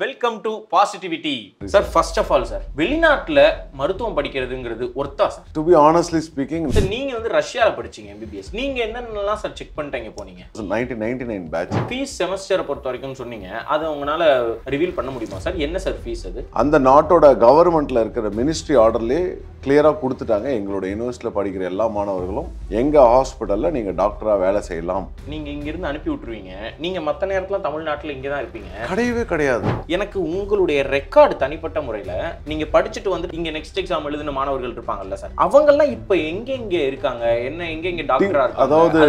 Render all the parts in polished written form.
Welcome to positivity sir. First of all sir, வெளிநாட்டுல மருத்துவம் படிக்கிறதுங்கிறது ஒர்த்தா சார்? To be honestly speaking, sir நீங்க வந்து ரஷ்யால படிச்சீங்க எம்பிபிஎஸ். நீங்க என்னென்னலாம் சார் செக் பண்ணிட்டீங்க போனீங்க? 1999 பேட்ச். ஃபீஸ் செமஸ்டரை பொறுத்த வரைக்கும் சொன்னீங்க, அதை உங்களால ரிவீல் பண்ண முடியுமா சார்? என்ன சார் ஃபீஸ் அது? அந்த நாட்டோட கவர்மெண்ட்ல இருக்கிற மினிஸ்ட்ரி ஆர்டர்லேயே கிளியரா கொடுத்துட்டாங்க. எங்களோட யூனிவர்சிட்டியில் படிக்கிற எல்லா மாணவர்களும் எங்க ஹாஸ்பிட்டல்ல நீங்க டாக்டரா வேலை செய்யலாம். நீங்க இங்க இருந்து அனுப்பி விட்டுருவீங்க. நீங்க மத்த நேரத்துல தமிழ்நாட்டுல இங்க தான் இருப்பீங்க. கிடையவே கிடையாது. எனக்கு உங்களுடைய ரெக்கார்டு தனிப்பட்ட முறையில நீங்க படிச்சுட்டு வந்து இங்க நெக்ஸ்ட் எக்ஸாம் எழுதின மாணவர்கள் இருப்பாங்கல்ல சார், அவங்க எல்லாம் இப்ப எங்க இருக்காங்க, என்ன எங்க டாக்டரா இருக்காங்க? அதாவது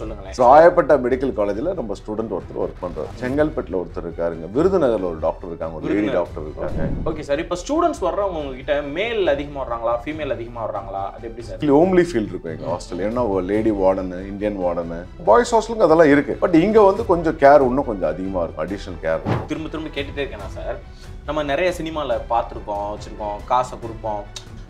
சொல்லுங்களேன். ராயப்பேட்டை மெடிக்கல் காலேஜ்ல நம்ம ஸ்டூடெண்ட் ஒருத்தர் ஒர்க் பண்றாரு. செங்கல்பட்டுல ஒருத்தர் இருக்காருங்க. விருதுநகர்ல ஒரு டாக்டர் இருக்காங்க, ஒரு லேடி டாக்டர் இருக்காங்க. Okay sir. இப்ப ஸ்டூடெண்ட்ஸ் வர்றவங்க உங்ககிட்ட மேல் அதிகமா வர்றாங்களா, ஃபீமேல் அதிகமா வர்றாங்களா? அது எப்படி சார்? ஹோம்லி ஃபீல்ட் இருக்கும் எங்க ஹாஸ்டல். ஏன்னா lady warden, Indian warden, boys ஹாஸ்டலுக்கு அதெல்லாம் இருக்கு. பட் இங்க வந்து கொஞ்சம் கேர் இன்னும் கொஞ்சம் அதிகமா இருக்கும், அடிஷனல் கேர். திரும்ப திரும்ப கேட்டுட்டே இருக்கேன் சார். நம்ம நிறைய சினிமால பார்த்துருக்கோம், வச்சிருக்கோம், காசை கொடுப்போம்,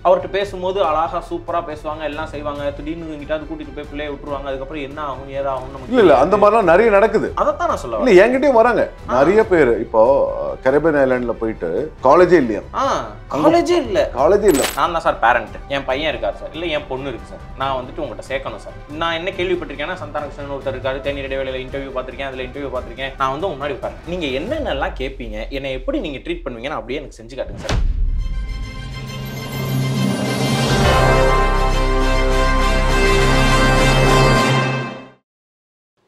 அவர்கிட்ட பேசும்போது அழகா சூப்பரா பேசுவாங்க, எல்லாம் செய்வாங்க. திடீர்னு எங்கிட்டாவது கூட்டிட்டு போய் பிள்ளைய விட்டுருவாங்க. அதுக்கப்புறம் என்ன ஆகும் ஏதாகும் நமக்கு இல்ல அந்த மாதிரிலாம் நிறைய நடக்குது. அதைத்தான் நான் சொல்லுவேன். இல்ல என்கிட்டயும் வராங்க நிறைய பேர். இப்போ கரீபியன் ஐலாண்ட்ல போயிட்டு காலேஜே இல்லையா? காலேஜே இல்ல. நான் தான் சார் பேரண்ட். என் பையன் இருக்காரு சார், இல்ல என் பொண்ணு இருக்கு சார். நான் வந்துட்டு உங்கள்கிட்ட சேர்க்கணும் சார். நான் என்ன கேள்விப்பட்டிருக்கேன்னா, சந்தானகிருஷ்ணன் ஒருத்தர் இருக்காரு, தேனி இடைவேளையில இன்டர்வியூ பார்த்திருக்கேன், அதுல இன்டர்வியூ பார்த்திருக்கேன். நான் வந்து முன்னாடி உட்காரு, நீங்க என்னென்னலாம் கேட்பீங்க, என்னை எப்படி நீங்க ட்ரீட் பண்ணுவீங்கன்னு அப்படியே எனக்கு செஞ்சு காட்டுங்க சார்.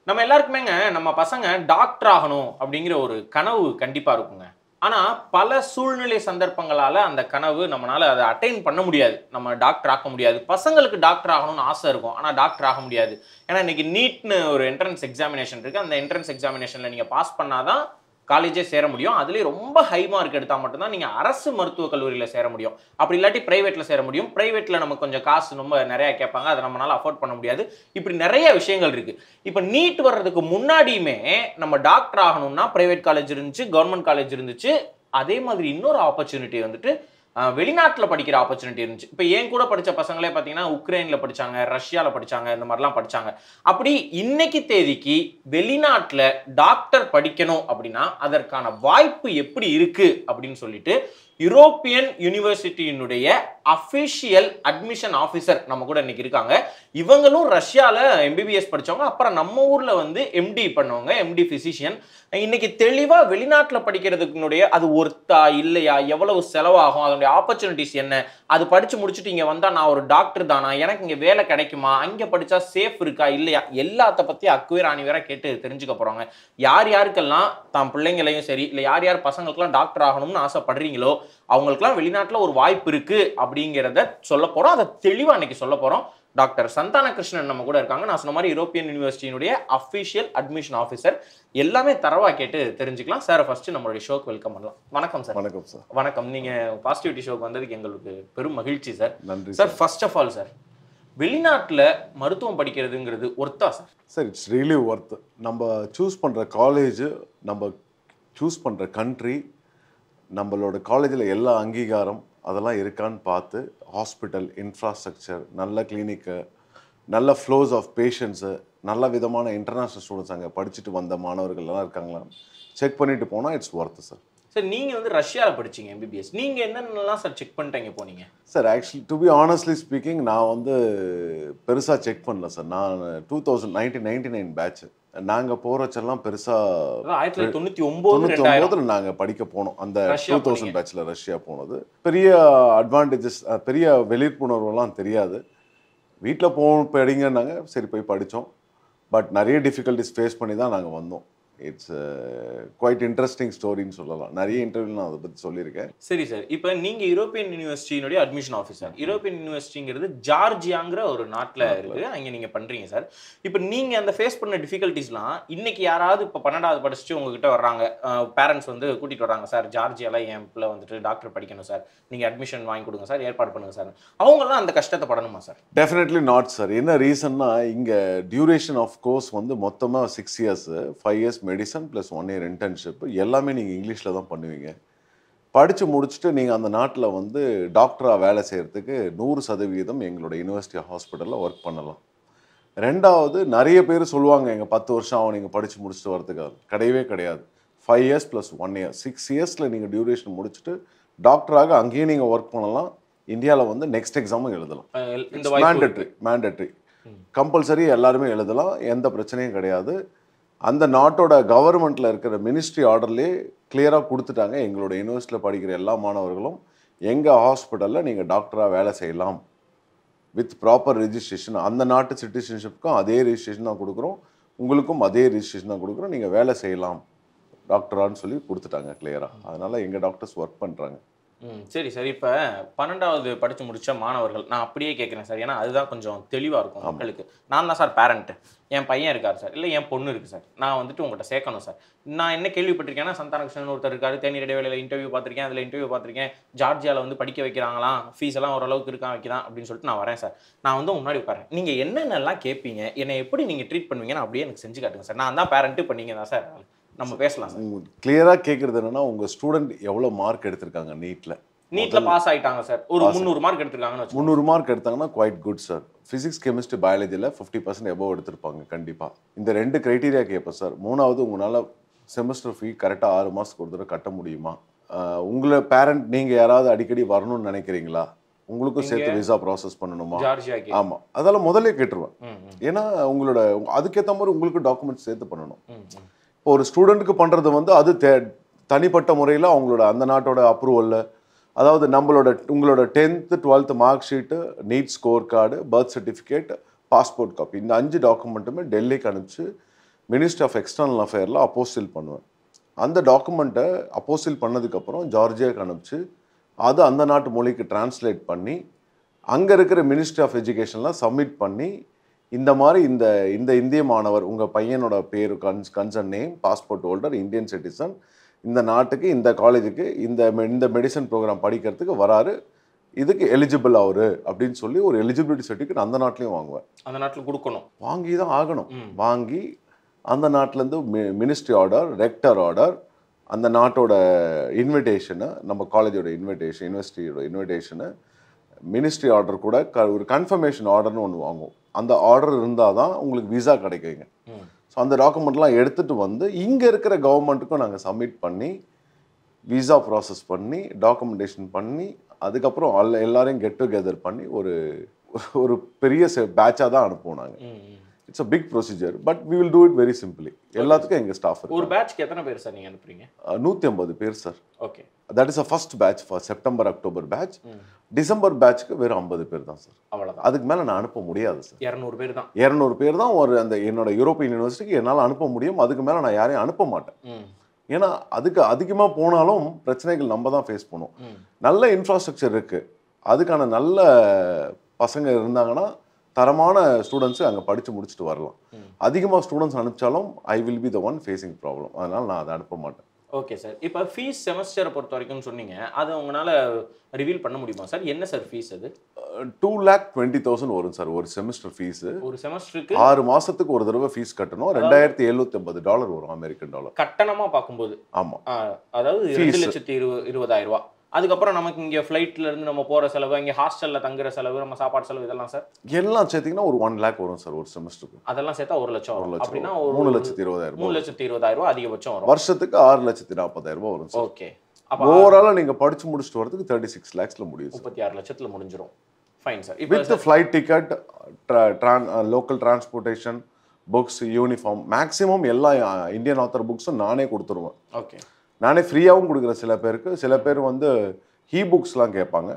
நம்ம எல்லாருக்குமேங்க நம்ம பசங்க டாக்டர் ஆகணும் அப்படிங்கிற ஒரு கனவு கண்டிப்பா இருக்குங்க. ஆனா பல சூழ்நிலை சந்தர்ப்பங்களால அந்த கனவு நம்மளால அதை அட்டைன் பண்ண முடியாது. நம்ம டாக்டர் ஆக முடியாது. பசங்களுக்கு டாக்டர் ஆகணும்னு ஆசை இருக்கும், ஆனா டாக்டர் ஆக முடியாது. ஏன்னா இன்னைக்கு நீட்னு ஒரு என்ட்ரன்ஸ் எக்ஸாமினேஷன் இருக்கு. அந்த என்ட்ரன்ஸ் எக்ஸாமினேஷன்ல நீங்க பாஸ் பண்ணாதான் காலேஜே சேர முடியும். அதுலேயே ரொம்ப ஹை மார்க் எடுத்தால் மட்டும்தான் நீங்கள் அரசு மருத்துவக் கல்லூரியில் சேர முடியும். அப்படி இல்லாட்டி ப்ரைவேட்டில் சேர முடியும். ப்ரைவேட்டில் நமக்கு கொஞ்சம் காசு ரொம்ப நிறையா கேட்பாங்க, அதை நம்மளால அஃபோர்ட் பண்ண முடியாது. இப்படி நிறைய விஷயங்கள் இருக்குது. இப்போ நீட் வர்றதுக்கு முன்னாடியுமே நம்ம டாக்டர் ஆகணும்னா ப்ரைவேட் காலேஜ் இருந்துச்சு, கவர்மெண்ட் காலேஜ் இருந்துச்சு. அதே மாதிரி இன்னொரு ஆப்பர்ச்சுனிட்டி வந்துட்டு வெளிநாட்டில் படிக்கிற ஆப்பர்ச்சுனிட்டி இருந்துச்சு. இப்போ என் கூட படித்த பசங்களே பார்த்தீங்கன்னா உக்ரைனில் படித்தாங்க, ரஷ்யாவில் படித்தாங்க, இந்த மாதிரிலாம் படித்தாங்க. அப்படி இன்னைக்கு தேதிக்கு வெளிநாட்டில் டாக்டர் படிக்கணும் அப்படின்னா அதற்கான வாய்ப்பு எப்படி இருக்கு அப்படின்னு சொல்லிட்டு யூரோப்பியன் யூனிவர்சிட்டியினுடைய அஃபிஷியல் அட்மிஷன் ஆஃபீஸர் நம்ம கூட இன்னைக்கு இருக்காங்க. இவங்களும் ரஷ்யாவில் எம்பிபிஎஸ் படித்தவங்க, அப்புறம் நம்ம ஊரில் வந்து எம்டி பண்ணவங்க, எம்டி ஃபிசிஷியன். இன்னைக்கு தெளிவாக வெளிநாட்டில் படிக்கிறதுக்குனுடைய அது ஒர்த்தா இல்லையா, எவ்வளவு செலவாகும், அதனுடைய ஆப்பர்ச்சுனிட்டிஸ் என்ன, அது படித்து முடிச்சுட்டு இங்கே வந்தால் நான் ஒரு டாக்டர் தானா, எனக்கு இங்கே வேலை கிடைக்குமா, அங்கே படித்தா சேஃப் இருக்கா இல்லையா, எல்லாத்த பற்றி அக்குவே ராணிவேராக கேட்டு தெரிஞ்சுக்க போகிறாங்க. யார் யாருக்கெல்லாம் தான் பிள்ளைங்களையும் சரி, இல்லை யார் யார் பசங்களுக்கெல்லாம் டாக்டர் ஆகணும்னு ஆசைப்படுறீங்களோ அவங்களுக்குலாம் வெளிநாட்டில் ஒரு வாய்ப்பு இருக்குது அப்படிங்கிறத சொல்ல போகிறோம். அதை தெளிவாக இன்னைக்கு சொல்ல போகிறோம். டாக்டர் சந்தானகிருஷ்ணன் நம்ம கூட இருக்காங்க. நான் சொன்ன மாதிரி யூரோப்பியன் யூனிவர்சிட்டியினுடைய அஃபிஷியல் அட்மிஷன் ஆஃபீஸர். எல்லாமே தரவா கேட்டு தெரிஞ்சுக்கலாம். சார் ஃபர்ஸ்ட் நம்மளுடைய ஷோக்கு வெல்கம் பண்ணலாம். வணக்கம் சார். வணக்கம் சார். வணக்கம். நீங்க பாசிட்டிவிட்டி ஷோக்கு வந்ததுக்கு எங்களுக்கு பெரும் மகிழ்ச்சி சார். நன்றி sir. First of all sir, வெளிநாட்டில் மருத்துவம் படிக்கிறதுங்கிறது ஒர்த்தா sir? Sir it's really worth. நம்ம சூஸ் பண்ணுற காலேஜ், நம்ம சூஸ் பண்ணுற கண்ட்ரி, நம்மளோட காலேஜில் எல்லா அங்கீகாரம் அதெல்லாம் இருக்கான்னு பார்த்து ஹாஸ்பிட்டல் இன்ஃப்ராஸ்ட்ரக்சர், நல்ல கிளினிக்கு, நல்ல ஃப்ளோஸ் ஆஃப் பேஷண்ட்ஸு, நல்ல விதமான இன்டர்நேஷ்னல் ஸ்டூடெண்ட்ஸ் அங்கே படிச்சுட்டு வந்த மாணவர்கள்லாம் இருக்காங்களா செக் பண்ணிட்டு போனால் இட்ஸ் ஒர்த்து சார். சார் நீங்கள் வந்து ரஷ்யாவில் படிச்சீங்க எம்பிபிஎஸ். நீங்கள் என்னென்னலாம் சார் செக் பண்ணிட்டீங்க போனீங்க? Sir actually to be honestly speaking, நான் வந்து பெருசாக செக் பண்ணல சார். நான் 1999 பேட்ச். நாங்கள் போகிறச்செல்லாம் பெருசாக 1999 நாங்கள் படிக்க போனோம். அந்த 2000 பேட்சில் ரஷ்யா போனது பெரிய அட்வான்டேஜஸ், பெரிய விழிப்புணர்வுலாம் தெரியாது. வீட்டில் படிங்கன்னாங்க, சரி போய் படித்தோம். பட் நிறைய டிஃபிகல்ட்டிஸ் ஃபேஸ் பண்ணி தான் நாங்கள் வந்தோம். இட்ஸ் குவைட் இன்ட்ரெஸ்டிங் ஸ்டோரின்னு சொல்லலாம். நிறைய இன்டர்வியூ நான் அதை பற்றி சொல்லியிருக்கேன். சரி சார். இப்போ நீங்கள் யூரோப்பியன் யூனிவர்சிட்டியினுடைய அட்மிஷன் ஆஃபீஸர். யூரோப்பியன் யூனிவர்சிட்டிங்கிறது ஜார்ஜியாங்கிற ஒரு நாட்டில் இருக்குது, அங்கே நீங்கள் பண்ணுறீங்க சார். இப்போ நீங்கள் அந்த ஃபேஸ் பண்ண டிஃபிகல்ட்டிஸ்லாம் இன்னைக்கு யாராவது இப்போ 12வது படிச்சுட்டு உங்ககிட்ட வர்றாங்க, பேரண்ட்ஸ் வந்து கூட்டிகிட்டு வர்றாங்க, சார் ஜார்ஜியாவில் என் பிள்ளை வந்துட்டு டாக்டர் படிக்கணும் சார், நீங்கள் அட்மிஷன் வாங்கி கொடுங்க சார், ஏற்பாடு பண்ணுங்கள் சார், அவங்களாம் அந்த கஷ்டத்தை படணுமா சார்? Definitely not sir. என்ன ரீசன்னா, இங்கே டியூரேஷன் ஆஃப் கோர்ஸ் வந்து மொத்தமாக 6 years, 5 years medicine plus 1 year internship, எல்லாமே நீங்கள் இங்கிலீஷில் தான் பண்ணுவீங்க. படித்து முடிச்சுட்டு நீங்கள் அந்த நாட்டில் வந்து டாக்டராக வேலை செய்கிறதுக்கு 100% எங்களோட யூனிவர்சிட்டி ஹாஸ்பிட்டலில் ஒர்க் பண்ணலாம். ரெண்டாவது, நிறைய பேர் சொல்லுவாங்க எங்கள் 10 வருஷம் ஆகும் நீங்கள் படித்து முடிச்சுட்டு வரதுக்காக. கிடையவே கிடையாது. 5 years + 1 year 6 yearsல நீங்கள் டியூரேஷன் முடிச்சுட்டு டாக்டராக அங்கேயே நீங்கள் ஒர்க் பண்ணலாம். இந்தியாவில் வந்து நெக்ஸ்ட் எக்ஸாமும் எழுதலாம். மேண்டட்ரி கம்பல்சரி எல்லாருமே எழுதலாம், எந்த பிரச்சனையும் கிடையாது. அந்த நாட்டோட கவர்மெண்ட்டில் இருக்கிற மினிஸ்ட்ரி ஆர்டர்லேயே கிளியராக கொடுத்துட்டாங்க, எங்களோட யூனிவர்சிட்டியில் படிக்கிற எல்லா மாணவர்களும் எங்கள் ஹாஸ்பிட்டலில் நீங்கள் டாக்டராக வேலை செய்யலாம் வித் ப்ராப்பர் ரெஜிஸ்ட்ரேஷன். அந்த நாட்டு சிட்டிசன்ஷிப்புக்கும் அதே ரெஜிஸ்ட்ரேஷன் தான் கொடுக்குறோம், உங்களுக்கும் அதே ரெஜிஸ்ட்ரேஷன் தான் கொடுக்குறோம், நீங்கள் வேலை செய்யலாம் டாக்டரான்னு சொல்லி கொடுத்துட்டாங்க கிளியராக. அதனால் எங்கள் டாக்டர்ஸ் ஒர்க் பண்ணுறாங்க. சரி சார். இப்போ 12வது படித்து முடித்த மாணவர்கள், நான் அப்படியே கேட்குறேன் சார், ஏன்னா அதுதான் கொஞ்சம் தெளிவாக இருக்கும் மக்களுக்கு. நான் தான் சார் பேரண்ட்டு, என் பையன் இருக்கார் சார், இல்லை என் பொண்ணு இருக்குது சார், நான் வந்துட்டு உங்கள்கிட்ட சேர்க்கணும் சார். நான் என்ன கேள்விப்பட்டிருக்கேன்னா, சந்தானகிருஷ்ணன் ஒருத்தர் இருக்காரு, தேநீர் இடைவேளையில் இன்டர்வியூ பார்த்துருக்கேன், அதில் இன்டர்வியூ பார்த்துருக்கேன், ஜார்ஜியாவில் வந்து படிக்க வைக்கிறாங்களாம், ஃபீஸ் எல்லாம் ஓரளவுக்கு இருக்கான் வைக்கலாம் அப்படின்னு சொல்லிட்டு நான் வரேன் சார். நான் வந்து முன்னாடி உட்காரேன், நீங்கள் என்னென்னலாம் கேட்பீங்க, என்னை எப்படி நீங்கள் ட்ரீட் பண்ணுவீங்கன்னு அப்படியே எனக்கு செஞ்சு காட்டுங்க சார். நான் தான் பேரண்ட்டு, இப்போ நீங்கள் தான் சார், நம்ம பேசலாம் சார். கிளியராக கேட்குறது என்னன்னா, உங்கள் ஸ்டூடெண்ட் எவ்வளோ மார்க் எடுத்திருக்காங்க நீட்டில் பாஸ் ஆகிட்டாங்க சார், ஒரு 300 மார்க் எடுத்திருக்காங்கன்னு 300 மார்க் எடுத்தாங்கன்னா quite good sir. Physics, chemistry, பயாலஜியில் 50% எபோவ் எடுத்திருப்பாங்க கண்டிப்பாக. இந்த 2 க்ரைட்டீரியா கேட்பேன் சார். 3வது, உங்களால் செமஸ்டர் ஃபீ கரெக்டாக 6 மாதத்துக்கு ஒரு தடவை கட்ட முடியுமா? உங்களை பேரண்ட் நீங்கள் யாராவது அடிக்கடி வரணும்னு நினைக்கிறீங்களா? உங்களுக்கும் சேர்த்து விசா ப்ராசஸ் பண்ணணுமா? ஆமாம், அதெல்லாம் முதல்ல கேட்டுருவேன். ஏன்னா உங்களோட அதுக்கேற்ற மாதிரி உங்களுக்கு டாக்குமெண்ட்ஸ் சேர்த்து பண்ணணும். இப்போ ஒரு ஸ்டூடெண்ட்டுக்கு பண்ணுறது வந்து அது தனிப்பட்ட முறையில் அவங்களோட அந்த நாட்டோட அப்ரூவலில், அதாவது உங்களோட 10th 12th mark sheet, NEET score card, birth certificate, passport copy, இந்த 5 டாக்குமெண்ட்டுமே டெல்லிக்கு அனுப்பிச்சு மினிஸ்ட்ரி ஆஃப் எக்ஸ்டர்னல் அஃபேரில் அப்போஸ்டில் பண்ணுவேன். அந்த டாக்குமெண்ட்டை அப்போஸ்டில் பண்ணதுக்கப்புறம் ஜார்ஜியாவுக்கு அனுப்பிச்சு அது அந்த நாட்டு மொழிக்கு டிரான்ஸ்லேட் பண்ணி அங்கே இருக்கிற மினிஸ்ட்ரி ஆஃப் எஜுகேஷனில் சப்மிட் பண்ணி, இந்த மாதிரி இந்த இந்திய மாணவர், உங்கள் பையனோட பேர், concern name, passport holder, Indian citizen, இந்த நாட்டுக்கு, இந்த காலேஜுக்கு, இந்த மெடிசன் ப்ரோக்ராம் படிக்கிறதுக்கு வராரு, இதுக்கு எலிஜிபிள் அவரு அப்படின்னு சொல்லி ஒரு எலிஜிபிலிட்டி சர்டிஃபிகேட் அந்த நாட்டிலையும் வாங்குவேன். அந்த நாட்டில் கொடுக்கணும், வாங்கி தான் ஆகணும். வாங்கி அந்த நாட்டிலேருந்து மினிஸ்ட்ரி ஆர்டர், ரெக்டர் ஆர்டர், அந்த நாட்டோட இன்விடேஷனை, நம்ம காலேஜோட இன்விடேஷன், யூனிவர்சிட்டியோட இன்விடேஷனை, மினிஸ்ட்ரி ஆர்டர் கூட ஒரு கன்ஃபர்மேஷன் ஆர்டர்னு ஒன்று வாங்குவோம். அந்த ஆர்டர் இருந்தால் தான் உங்களுக்கு விசா கிடைக்குங்க. ஸோ அந்த டாக்குமெண்ட்லாம் எடுத்துகிட்டு வந்து இங்கே இருக்கிற கவர்மெண்ட்டுக்கும் நாங்கள் சப்மிட் பண்ணி விசா ப்ராசஸ் பண்ணி டாக்குமெண்டேஷன் பண்ணி அதுக்கப்புறம் எல்லாரையும் கெட் டுகெதர் பண்ணி ஒரு பெரிய பேட்சாக தான் அனுப்புவோம் நாங்கள். It's a big procedure, but we will do it very simply. எல்லாத்துக்கும் எங்கள் ஸ்டாஃப் ஒரு பேட்ச்க்கு எத்தனை பேர் சார் நீங்கள் அனுப்புறீங்க? 150 பேர் sir. Okay, that is a first batch for September October batch. December பேட்ச்க்கு வெறும் 50 பேர் தான் சார். அவ்வளோதான், அதுக்கு மேலே நான் அனுப்ப முடியாது சார். 200 பேர் தான். 200 பேர் தான் என்னோட யூரோப்பியன் யூனிவர்சிட்டிக்கு என்னால் அனுப்ப முடியும். அதுக்கு மேலே நான் யாரையும் அனுப்ப மாட்டேன். ஏன்னா அதுக்கு அதிகமாக போனாலும் பிரச்சனைகள் நம்ம தான் ஃபேஸ் பண்ணுவோம். நல்ல இன்ஃப்ராஸ்ட்ரக்சர் இருக்குது, அதுக்கான நல்ல பசங்க இருந்தாங்கன்னா தரமான ஸ்டூடெண்ட்ஸு அங்கே படித்து முடிச்சுட்டு வரலாம். அதிகமாக ஸ்டூடெண்ட்ஸ் அனுப்பிச்சாலும் I will be the one facing problem. அதனால் நான் அதை அனுப்ப மாட்டேன். Okay sir. இப்போ ஃபீஸ் செமஸ்டரை பொறுத்த வரைக்கும் சொன்னீங்க, அதை உங்களால் ரிவீல் பண்ண முடியுமா சார்? என்ன சார் ஃபீஸ் அது? 2,20,000 வரும் சார் ஒரு செமஸ்டர் ஃபீஸு. ஒரு செமஸ்டருக்கு 6 மாதத்துக்கு ஒரு தடவை ஃபீஸ் கட்டணும். $2,750 வரும், அமெரிக்கன் டாலர் கட்டணமாக பார்க்கும்போது. ஆமாம், அதாவது 2,20,000. அதுக்கப்புறம் நமக்கு இங்கே ஃப்ளைட்ல இருந்து நம்ம போகிற செலவு, இங்கே ஹாஸ்டலில் தங்குற செலவு, நம்ம சாப்பாடு செலவு, இதெல்லாம் சார் எல்லாம் சேர்த்திங்கன்னா ஒரு 1 lakh வரும் சார் ஒரு செமஸ்டருக்கு. அதெல்லாம் சேர்த்தா 1 லட்சம் வரும். அப்படின்னா ஒரு 3,20,000 3,20,000 அதிகபட்சம் வரும். வருஷத்துக்கு 6,40,000 வரும் சார். ஓகே, ஓவராலாக நீங்கள் படித்து முடிச்சுட்டு வரதுக்கு 36 lakhsல முடியும். 36 லட்சத்தில் முடிஞ்சிடும். Fine sir. With flight ticket, local transportation, books, uniform, maximum எல்லா இந்தியன் ஆத்தர் புக்ஸும் நானே கொடுத்துருவேன். ஓகே, நானே ஃப்ரீயாகவும் கொடுக்குறேன். சில பேருக்கு, சில பேர் வந்து புக்ஸ்லாம் கேட்பாங்க,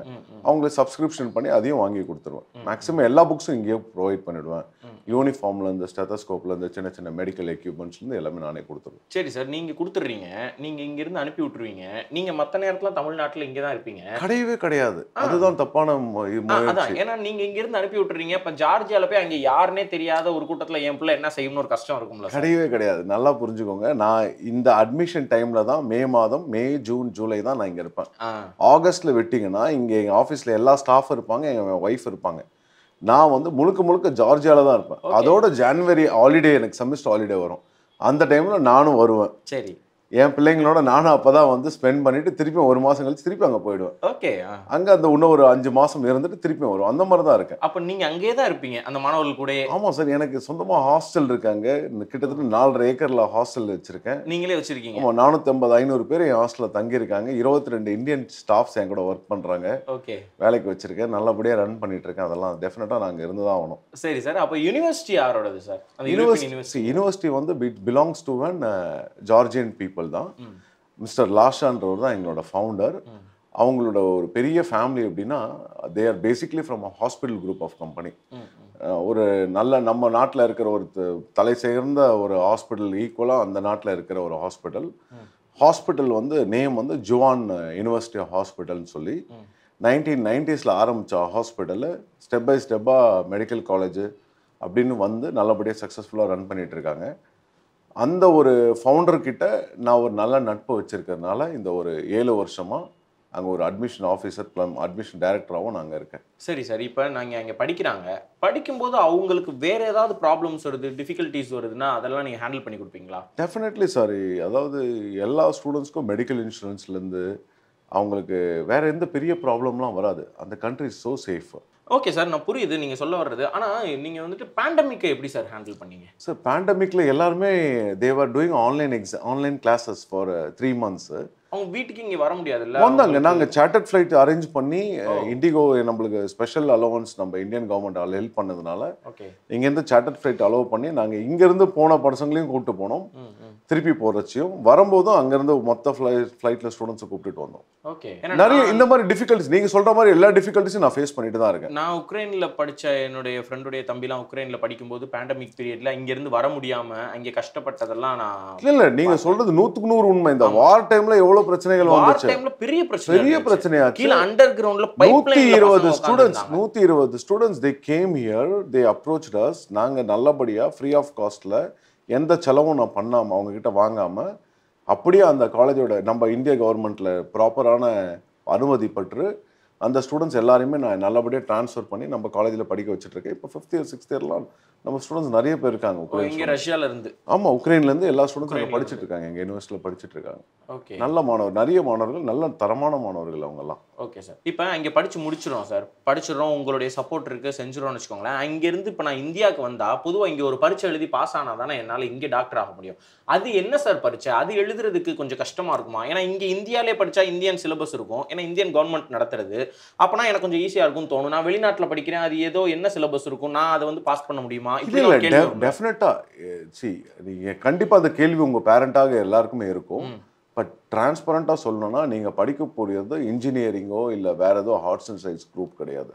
அவங்களுக்கு சப்ஸ்கிரிப்ஷன் பண்ணி அதையும் வாங்கி கொடுத்துருவேன். மேக்ஸிமம் எல்லா புக்ஸும் இங்கேயே ப்ரொவைட் பண்ணிவிடுவேன். யூனிஃபார்ம்லேருந்து ஸ்டெத்தஸ்கோப்லேருந்து சின்ன சின்ன மெடிக்கல் எக்யூப்மெண்ட்ஸ்லேருந்து எல்லாமே நானே கொடுத்துருவேன். சரி சார், நீங்கள் கொடுத்துட்றீங்க, நீங்கள் இங்கேருந்து அனுப்பி விட்டுருவீங்க, நீங்கள் மற்ற நேரத்தில் தமிழ்நாட்டில் இங்கே தான் இருப்பீங்க? கிடையவே கிடையாது, அதுதான் தப்பான அதான். ஏன்னா நீங்கள் இங்கேருந்து அனுப்பி விட்டுறீங்க, இப்போ ஜார்ஜியாவில் போய் அங்கே யாருன்னே தெரியாத ஒரு கூட்டத்தில் என் பிள்ளை என்ன செய்யணும்னு ஒரு கஷ்டம் இருக்கும்ல? கிடையவே கிடையாது, நல்லா புரிஞ்சுக்கோங்க. நான் இந்த அட்மிஷன் டைமில் தான் மே, ஜூன், ஜூலை தான் நான் இங்கே இருப்பேன். ஆகஸ்ட்டில் விட்டிங்கன்னா இங்கே எங்கள் ஆஃபீஸில் எல்லா ஸ்டாஃப் இருப்பாங்க, எங்கள் ஒய்ஃப் இருப்பாங்க. நான் வந்து முழுக்க ஜார்ஜியாவில் தான் இருப்பேன். அதோட ஜான்வரி ஹாலிடே, எனக்கு செமஸ்டர் ஹாலிடே வரும், அந்த டைமில் நானும் வருவேன். சரி, என் பிள்ளைங்களோட நானும் அப்பதான் வந்து ஸ்பெண்ட் பண்ணிட்டு திருப்பி ஒரு மாசம் கழிச்சு திருப்பி அங்க போயிடுவேன். ஓகே. அங்க அந்த இன்னும் ஒரு 5 மாசம் இருந்துட்டு திருப்பி வரும். அந்த மாதிரி தான் இருக்கேன். அப்ப நீங்க அங்கேயே தான் இருப்பீங்க அந்த மாணவர்கள் கூடயே? ஆமா சார், எனக்கு சொந்தமா ஹாஸ்டல் இருக்காங்க. கிட்டத்தட்ட 4.5 ஏக்கர்ல ஹாஸ்டல் வச்சிருக்கேன். நீங்களே வச்சிருக்கீங்க? ஆமா, 450-500 பேர் என் ஹாஸ்டல்ல தங்கி இருக்காங்க. 22 இந்தியன் ஸ்டாஃப்ஸ் என் கூட ஒர்க் பண்றாங்க. ஓகே. வேலைக்கு வச்சிருக்கேன், நல்லபடியா ரன் பண்ணிட்டு இருக்கேன். அதெல்லாம் டெஃபினட்டா நாங்க இருந்து தான் ஆகணும். சரி சார். அப்ப யுனிவர்சிட்டி யாரோடது சார்? அந்த யூனிவர்சிட்டி வந்து belongs to an Georgian people தான். மிஸ்டர் லாஷான்றவர் தான் எங்களோட ஃபவுண்டர். அவங்களோட ஒரு பெரிய ஃபேமிலி எப்படின்னா, they are basically from a hospital group of company. ஒரு நல்ல நம்ம நாட்டில் இருக்கிற ஒரு தலை சேர்ந்த ஒரு ஹாஸ்பிட்டல் ஈக்குவலாக அந்த நாட்டில் இருக்கிற ஒரு ஹாஸ்பிட்டல் வந்து நேம் வந்து ஜுவான் யூனிவர்சிட்டி ஹாஸ்பிட்டல்னு சொல்லி 1990s ஆரம்பித்த ஹாஸ்பிட்டலு ஸ்டெப் பை ஸ்டெப்பாக மெடிக்கல் காலேஜ் அப்படின்னு வந்து நல்லபடியாக சக்ஸஸ்ஃபுல்லாக ரன் பண்ணிட்டு இருக்காங்க. அந்த ஒரு ஃபவுண்டர்கிட்ட நான் ஒரு நல்ல நட்பு வச்சிருக்கிறதுனால இந்த ஒரு 7 வருஷமாக அங்கே ஒரு அட்மிஷன் ஆஃபீஸர் அட்மிஷன் டைரக்டராகவும் நாங்கள் இருக்கேன். சரி சார். இப்போ நாங்கள் அங்கே படிக்கிறாங்க, படிக்கும்போது அவங்களுக்கு வேற ஏதாவது ப்ராப்ளம்ஸ் வருது, டிஃபிகல்ட்டிஸ் வருதுன்னா அதெல்லாம் நீங்கள் ஹேண்டில் பண்ணி கொடுப்பீங்களா? Definitely sir. அதாவது எல்லா ஸ்டூடெண்ட்ஸ்க்கும் மெடிக்கல் இன்சூரன்ஸ்லேருந்து அவங்களுக்கு வேற எந்த பெரிய ப்ராப்ளம்லாம் வராது. அந்த country is so safe. Okay sir, நான் புரியுது நீங்கள் சொல்ல வர்றது. ஆனால் நீங்கள் வந்துட்டு பேண்டமிக்கை எப்படி சார் ஹேண்டில் பண்ணீங்க? சார், பேண்டமிக்கில் எல்லாருமே they're doing online classes for 3 months. அவங்க வீட்டுக்கு இங்கே வர முடியாதுல்ல? வந்தாங்க. நாங்கள் சார்ட்டர்ட் ஃப்ளைட் அரேஞ்ச் பண்ணி இண்டிகோ நம்மளுக்கு ஸ்பெஷல் அலோவன்ஸ் நம்ம இந்தியன் கவர்மெண்ட் ஹெல்ப் பண்ணதுனால இங்கேருந்து சார்ட்டர்ட் ஃப்ளைட் அலோவ் பண்ணி நாங்கள் இங்கேருந்து போன பசங்களையும் கூப்பிட்டு போனோம். திருப்பி போகிறச்சியும் வரும்போதும் அங்கேருந்து மொத்த ஃப்ளைட்டில் ஸ்டூடெண்ட்ஸை கூப்பிட்டு வந்தோம். ஓகே. நிறைய இந்த மாதிரி டிஃபிகல்ட்டிஸ் நீங்கள் சொல்கிற மாதிரி எல்லா டிஃபிகல்ட்டிஸும் நான் ஃபேஸ் பண்ணிட்டு தான் இருக்கேன். நான் உக்ரைனில் படித்த என்னுடைய ஃப்ரெண்டுடைய தம்பிலாம் உக்ரைனில் படிக்கும்போது பேண்டமிக் பீரியடில் இங்கேருந்து வர முடியாமல் அங்கே கஷ்டப்பட்டதெல்லாம் நான் இல்லை நீங்கள் சொல்கிறது 100க்கு 100 உண்மை. இந்த வார் டைமில் எவ்வளோ பிரச்சனைகள் வந்துச்சு. பெரிய பிரச்சனையாச்சு. கீழ அண்டர் கிரவுண்ட்ல பைப்லைன்ல 120 students they came here, they approached us. நாங்க நல்லபடியா ஃப்ரீ ஆஃப் காஸ்ட்ல எந்த செலவும் நான் பண்ணாம அவங்க கிட்ட வாங்காம அப்படியே அந்த காலேஜோட நம்ம இந்திய கவர்மெண்ட்ல ப்ராப்பரான அனுமதி பெற்று அந்த ஸ்டூடெண்ட்ஸ் எல்லாரையுமே நான் நல்லபடியாக ட்ரான்ஸ்ஃபர் பண்ணி நம்ம காலேஜில் படிக்க வச்சுட்டு இருக்கேன். இப்போ 5th இயர் 6th இயர்லாம் நம்ம ஸ்டூடெண்ட்ஸ் நிறைய பேர் இருக்காங்க உக்ரைன், ரஷ்யால இருந்து. ஆமா, உக்ரைன்ல இருந்து எல்லா ஸ்டூடெண்ட்ஸும் படிச்சுட்டு இருக்காங்க, எங்க யூனிவர்சிட்டியில் படிச்சுட்டு இருக்காங்க. ஓகே. நல்ல மாணவர், நிறைய மாணவர்கள், நல்ல தரமான மாணவர்கள் அவங்க எல்லாம். Okay sir. இப்போ அங்கே படிச்சு முடிச்சிடும் சார், படிச்சிடறோம், உங்களுடைய சப்போர்ட் இருக்கு, செஞ்சிடறோம்னு வச்சுக்கோங்களேன். அங்கேருந்து இப்போ நான் இந்தியாவுக்கு வந்தா பொதுவாக இங்கே ஒரு பரீட்சை எழுதி பாஸ் ஆனால் தானே என்னால் இங்கே டாக்டர் ஆக முடியும். அது என்ன சார் பரீட்சை? அது எழுதுறதுக்கு கொஞ்சம் கஷ்டமா இருக்குமா? ஏன்னா இங்கே இந்தியாவிலே படிச்சா இந்தியன் சிலபஸ் இருக்கும், ஏன்னா இந்தியன் கவர்மெண்ட் நடத்துறது. அப்போனா எனக்கு கொஞ்சம் ஈஸியாக இருக்கும்னு தோணும். நான் வெளிநாட்டில் படிக்கிறேன், அது ஏதோ என்ன சிலபஸ் இருக்கும், நான் அதை வந்து பாஸ் பண்ண முடியுமா? டெஃபினட்டா நீங்க கண்டிப்பா அந்த கேள்வி உங்க பேரண்டாக எல்லாருக்குமே இருக்கும். பட் டிரான்ஸ்பரண்டா சொல்லணும்னா நீங்க படிக்க போறது இன்ஜினியரிங்கோ இல்ல வேற ஏதோ ஆர்ட்ஸ் அண்ட் சயின்ஸ் குரூப் கிடையாது.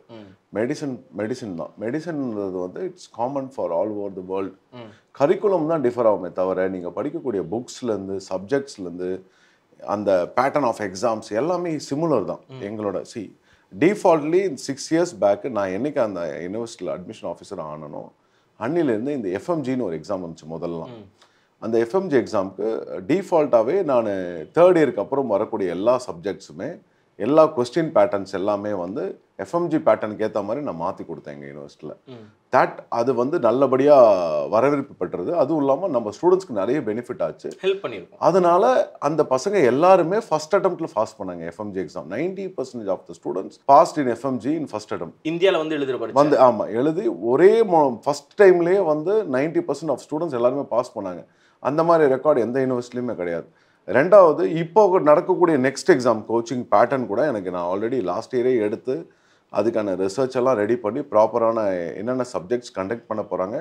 மெடிசன் தான். மெடிசன்ன்றது வந்து it's common for all over the world. Curriculum தான் டிஃபர் ஆகுமே தவிர நீங்க படிக்கக்கூடிய புக்ஸ்லேருந்து சப்ஜெக்ட்ஸ்லேருந்து அந்த பேட்டர்ன் ஆஃப் எக்ஸாம்ஸ் எல்லாமே சிமிலர் தான். எங்களோட டிஃபால்ட்லி 6 years பேக் நான் என்னைக்கு அந்த யூனிவர்சிட்டியில் அட்மிஷன் ஆஃபீஸர் ஆனனோ அன்னிலேருந்து இந்த எஃப்எம்ஜின்னு ஒரு எக்ஸாம் வந்துச்சு முதல்லாம். அந்த எஃப்எம்ஜி எக்ஸாமுக்கு டிஃபால்ட்டாகவே நான் 3rd இயருக்கு அப்புறம் வரக்கூடிய எல்லா சப்ஜெக்ட்ஸுமே எல்லா கொஸ்டின் பேட்டர்ன்ஸ் எல்லாமே வந்து எஃப்எம்ஜி பேட்டர்னுக்கு ஏற்ற மாதிரி நான் மாற்றி கொடுத்தேன் எங்கள் யூனிவர்சிட்டியில். அது வந்து நல்லபடியாக வரவேற்பு பெற்றது. அதுவும் இல்லாமல் நம்ம ஸ்டூடெண்ட்ஸ்க்கு நிறைய பெனிஃபிட் ஆச்சு, ஹெல்ப் பண்ணியிருக்கோம். அதனால அந்த பசங்க எல்லாருமே ஃபர்ஸ்ட் அட்டெம்ப்ட்ல பாஸ் பண்ணாங்க FMG exam. 90% of the students passed in FMG in first attempt. இந்தியாவில் வந்து எழுதுற வந்து ஆமாம் எழுதி ஒரே ஃபர்ஸ்ட் டைம்லேயே வந்து 90% ஆஃப் ஸ்டூடெண்ட்ஸ் எல்லாருமே பாஸ் பண்ணாங்க. அந்த மாதிரி ரெக்கார்டு எந்த யூனிவர்சிட்டிலையுமே கிடையாது. ரெண்டாவது, இப்போ நடக்கக்கூடிய நெக்ஸ்ட் எக்ஸாம் கோச்சிங் பேட்டர்ன் கூட நான் ஆல்ரெடி லாஸ்ட் இயரே எடுத்து அதுக்கான ரிசர்ச் எல்லாம் ரெடி பண்ணி ப்ராப்பரான என்னென்ன சப்ஜெக்ட்ஸ் கண்டக்ட் பண்ண போகிறாங்க,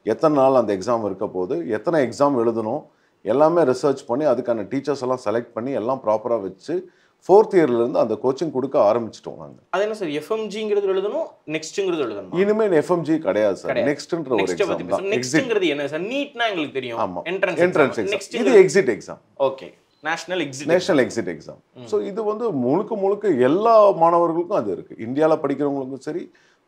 எத்தனை நாள் அந்த எக்ஸாம் இருக்க போகுது, எத்தனை எக்ஸாம் எழுதணும் எல்லாமே ரிசர்ச் பண்ணி அதுக்கான டீச்சர்ஸ் எல்லாம் செலக்ட் பண்ணி எல்லாம் ப்ராப்பராக வச்சு 4th இயர்லேருந்து அந்த கோச்சிங் கொடுக்க ஆரம்பிச்சிட்டோம் நாங்கள். அது என்ன சார் எஃப்எம்ஜிங்கிறது எழுதணும், நெக்ஸ்ட்ங்கிறது எழுதணும்? இனிமேல் எஃப்எம்ஜி கிடையாது சார், நெக்ஸ்ட்ன்ற ஒரு எக்ஸாம் தான். நெக்ஸ்ட்ங்கிறது என்ன சார்? நீட்னா எங்களுக்கு தெரியும். ஆமாம், என்ட்ரன்ஸ் எக்ஸாம். இது exit exam. Okay, national exit exam. So இது வந்து முழுக்க எல்லா மாணவர்களுக்கும் அது இருக்குது. இந்தியாவில் படிக்கிறவங்களுக்கும் சரி,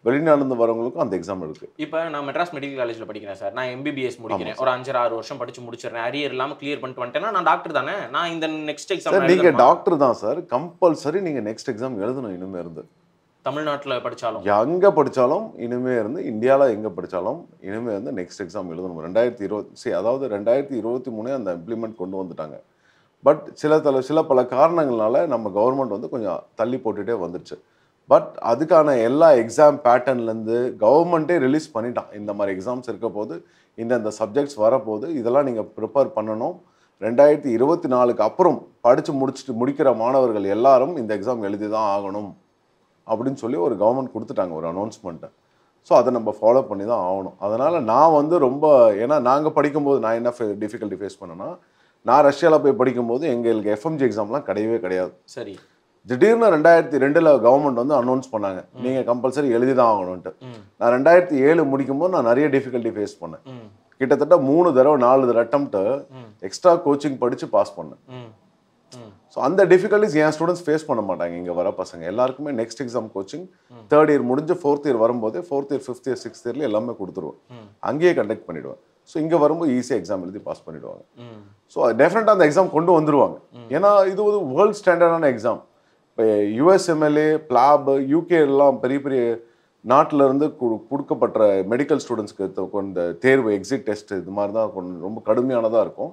வெளிநாடு வரவங்களுக்கும் அந்த எக்ஸாம் இருக்கு. இப்போ நான் மெட்ராஸ் மெடிக்கல் காலேஜில் படிக்கிறேன் சார். நான் எம்பிபிஎஸ் முடிக்கிறேன், ஒரு 5-6 வருஷம் படிச்சு முடிச்சிடறேன், அரியர் இல்லாமல் கிளியர் பண்ணிட்டு வந்துட்டேன்னா நான் டாக்டர் தானே? நான் இந்த நெக்ஸ்ட் எக்ஸாம் நீங்க டாக்டர் தான் சார், கம்பல்சரி நீங்க நெக்ஸ்ட் எக்ஸாம் எழுதணும். இனிமே இருந்து தமிழ்நாட்டில் படித்தாலும் எங்கே படித்தாலும் இனிமே இருந்து இந்தியாவில் எங்கே படித்தாலும் இனிமே இருந்து நெக்ஸ்ட் எக்ஸாம் எழுதணும். 2020 அதாவது 2023 அந்த இம்ப்ளிமெண்ட் கொண்டு வந்துட்டாங்க. பட் சில பல காரணங்களால நம்ம கவர்மெண்ட் வந்து கொஞ்சம் தள்ளி போட்டுகிட்டே வந்துடுச்சு. பட் அதுக்கான எல்லா எக்ஸாம் பேட்டர்ன்லேருந்து கவர்மெண்ட்டே ரிலீஸ் பண்ணிட்டான். இந்த மாதிரி எக்ஸாம்ஸ் இருக்க போது, இந்த சப்ஜெக்ட்ஸ் வரப்போது, இதெல்லாம் நீங்கள் ப்ரிப்பேர் பண்ணணும். 2024க்கு அப்புறம் படித்து முடிக்கிற மாணவர்கள் எல்லாரும் இந்த எக்ஸாம் எழுதி தான் ஆகணும் அப்படின்னு சொல்லி ஒரு கவர்மெண்ட் கொடுத்துட்டாங்க ஒரு அனௌன்ஸ்மெண்ட்டை. ஸோ அதை நம்ம ஃபாலோ பண்ணி தான் ஆகணும். அதனால் நான் வந்து ரொம்ப, ஏன்னா நாங்கள் படிக்கும்போது நான் என்ன டிஃபிகல்ட்டி ஃபேஸ் பண்ணேன்னா, நான் ரஷ்யாவில் போய் படிக்கும்போது எங்களுக்கு எஃப்எம்ஜி எக்ஸாம்லாம் கிடையவே கிடையாது. சரி. திடீர்னு 2002 கவர்மெண்ட் வந்து அனௌன்ஸ் பண்ணாங்க, நீங்கள் கம்பல்சரி எழுதி தான் ஆகணும்ன்ட்டு. நான் 2007 முடிக்கும்போது நான் நிறைய டிஃபிகல்ட்டி ஃபேஸ் பண்ணேன். கிட்டத்தட்ட 3 தடவை 4 தடவை அட்டம்ப்ட்டு எக்ஸ்ட்ரா கோச்சிங் படித்து பாஸ் பண்ணேன். ஸோ அந்த டிஃபிகல்ட்டிஸ் என் ஸ்டூடெண்ட்ஸ் ஃபேஸ் பண்ண மாட்டாங்க. இங்கே வர பசங்க எல்லாருக்குமே next exam coaching 3rd year முடிஞ்சு 4th இயர் வரும்போதே 4th year 5th year 6th இயர்ல எல்லாமே கொடுத்துருவேன். அங்கேயே கண்டக்ட் பண்ணிவிடுவேன். ஸோ இங்கே வரும்போது ஈஸியாக எக்ஸாம் எழுதி பாஸ் பண்ணிவிடுவாங்க. ஸோ டெஃபினட்டாக அந்த எக்ஸாம் கொண்டு வந்துடுவாங்க. ஏன்னா இது ஒரு வேர்ல்டு ஸ்டாண்டர்டான எக்ஸாம். இப்போ யுஎஸ்எம்எல்ஏ, பிளாப், யூகே எல்லாம் பெரிய பெரிய நாட்டில் இருந்து கொடுக்கப்பட்ட மெடிக்கல் ஸ்டூடெண்ட்ஸ்க்கு இந்த தேர்வு, எக்ஸிட் டெஸ்ட், இது மாதிரி தான் கொஞ்சம் ரொம்ப கடுமையானதாக இருக்கும்.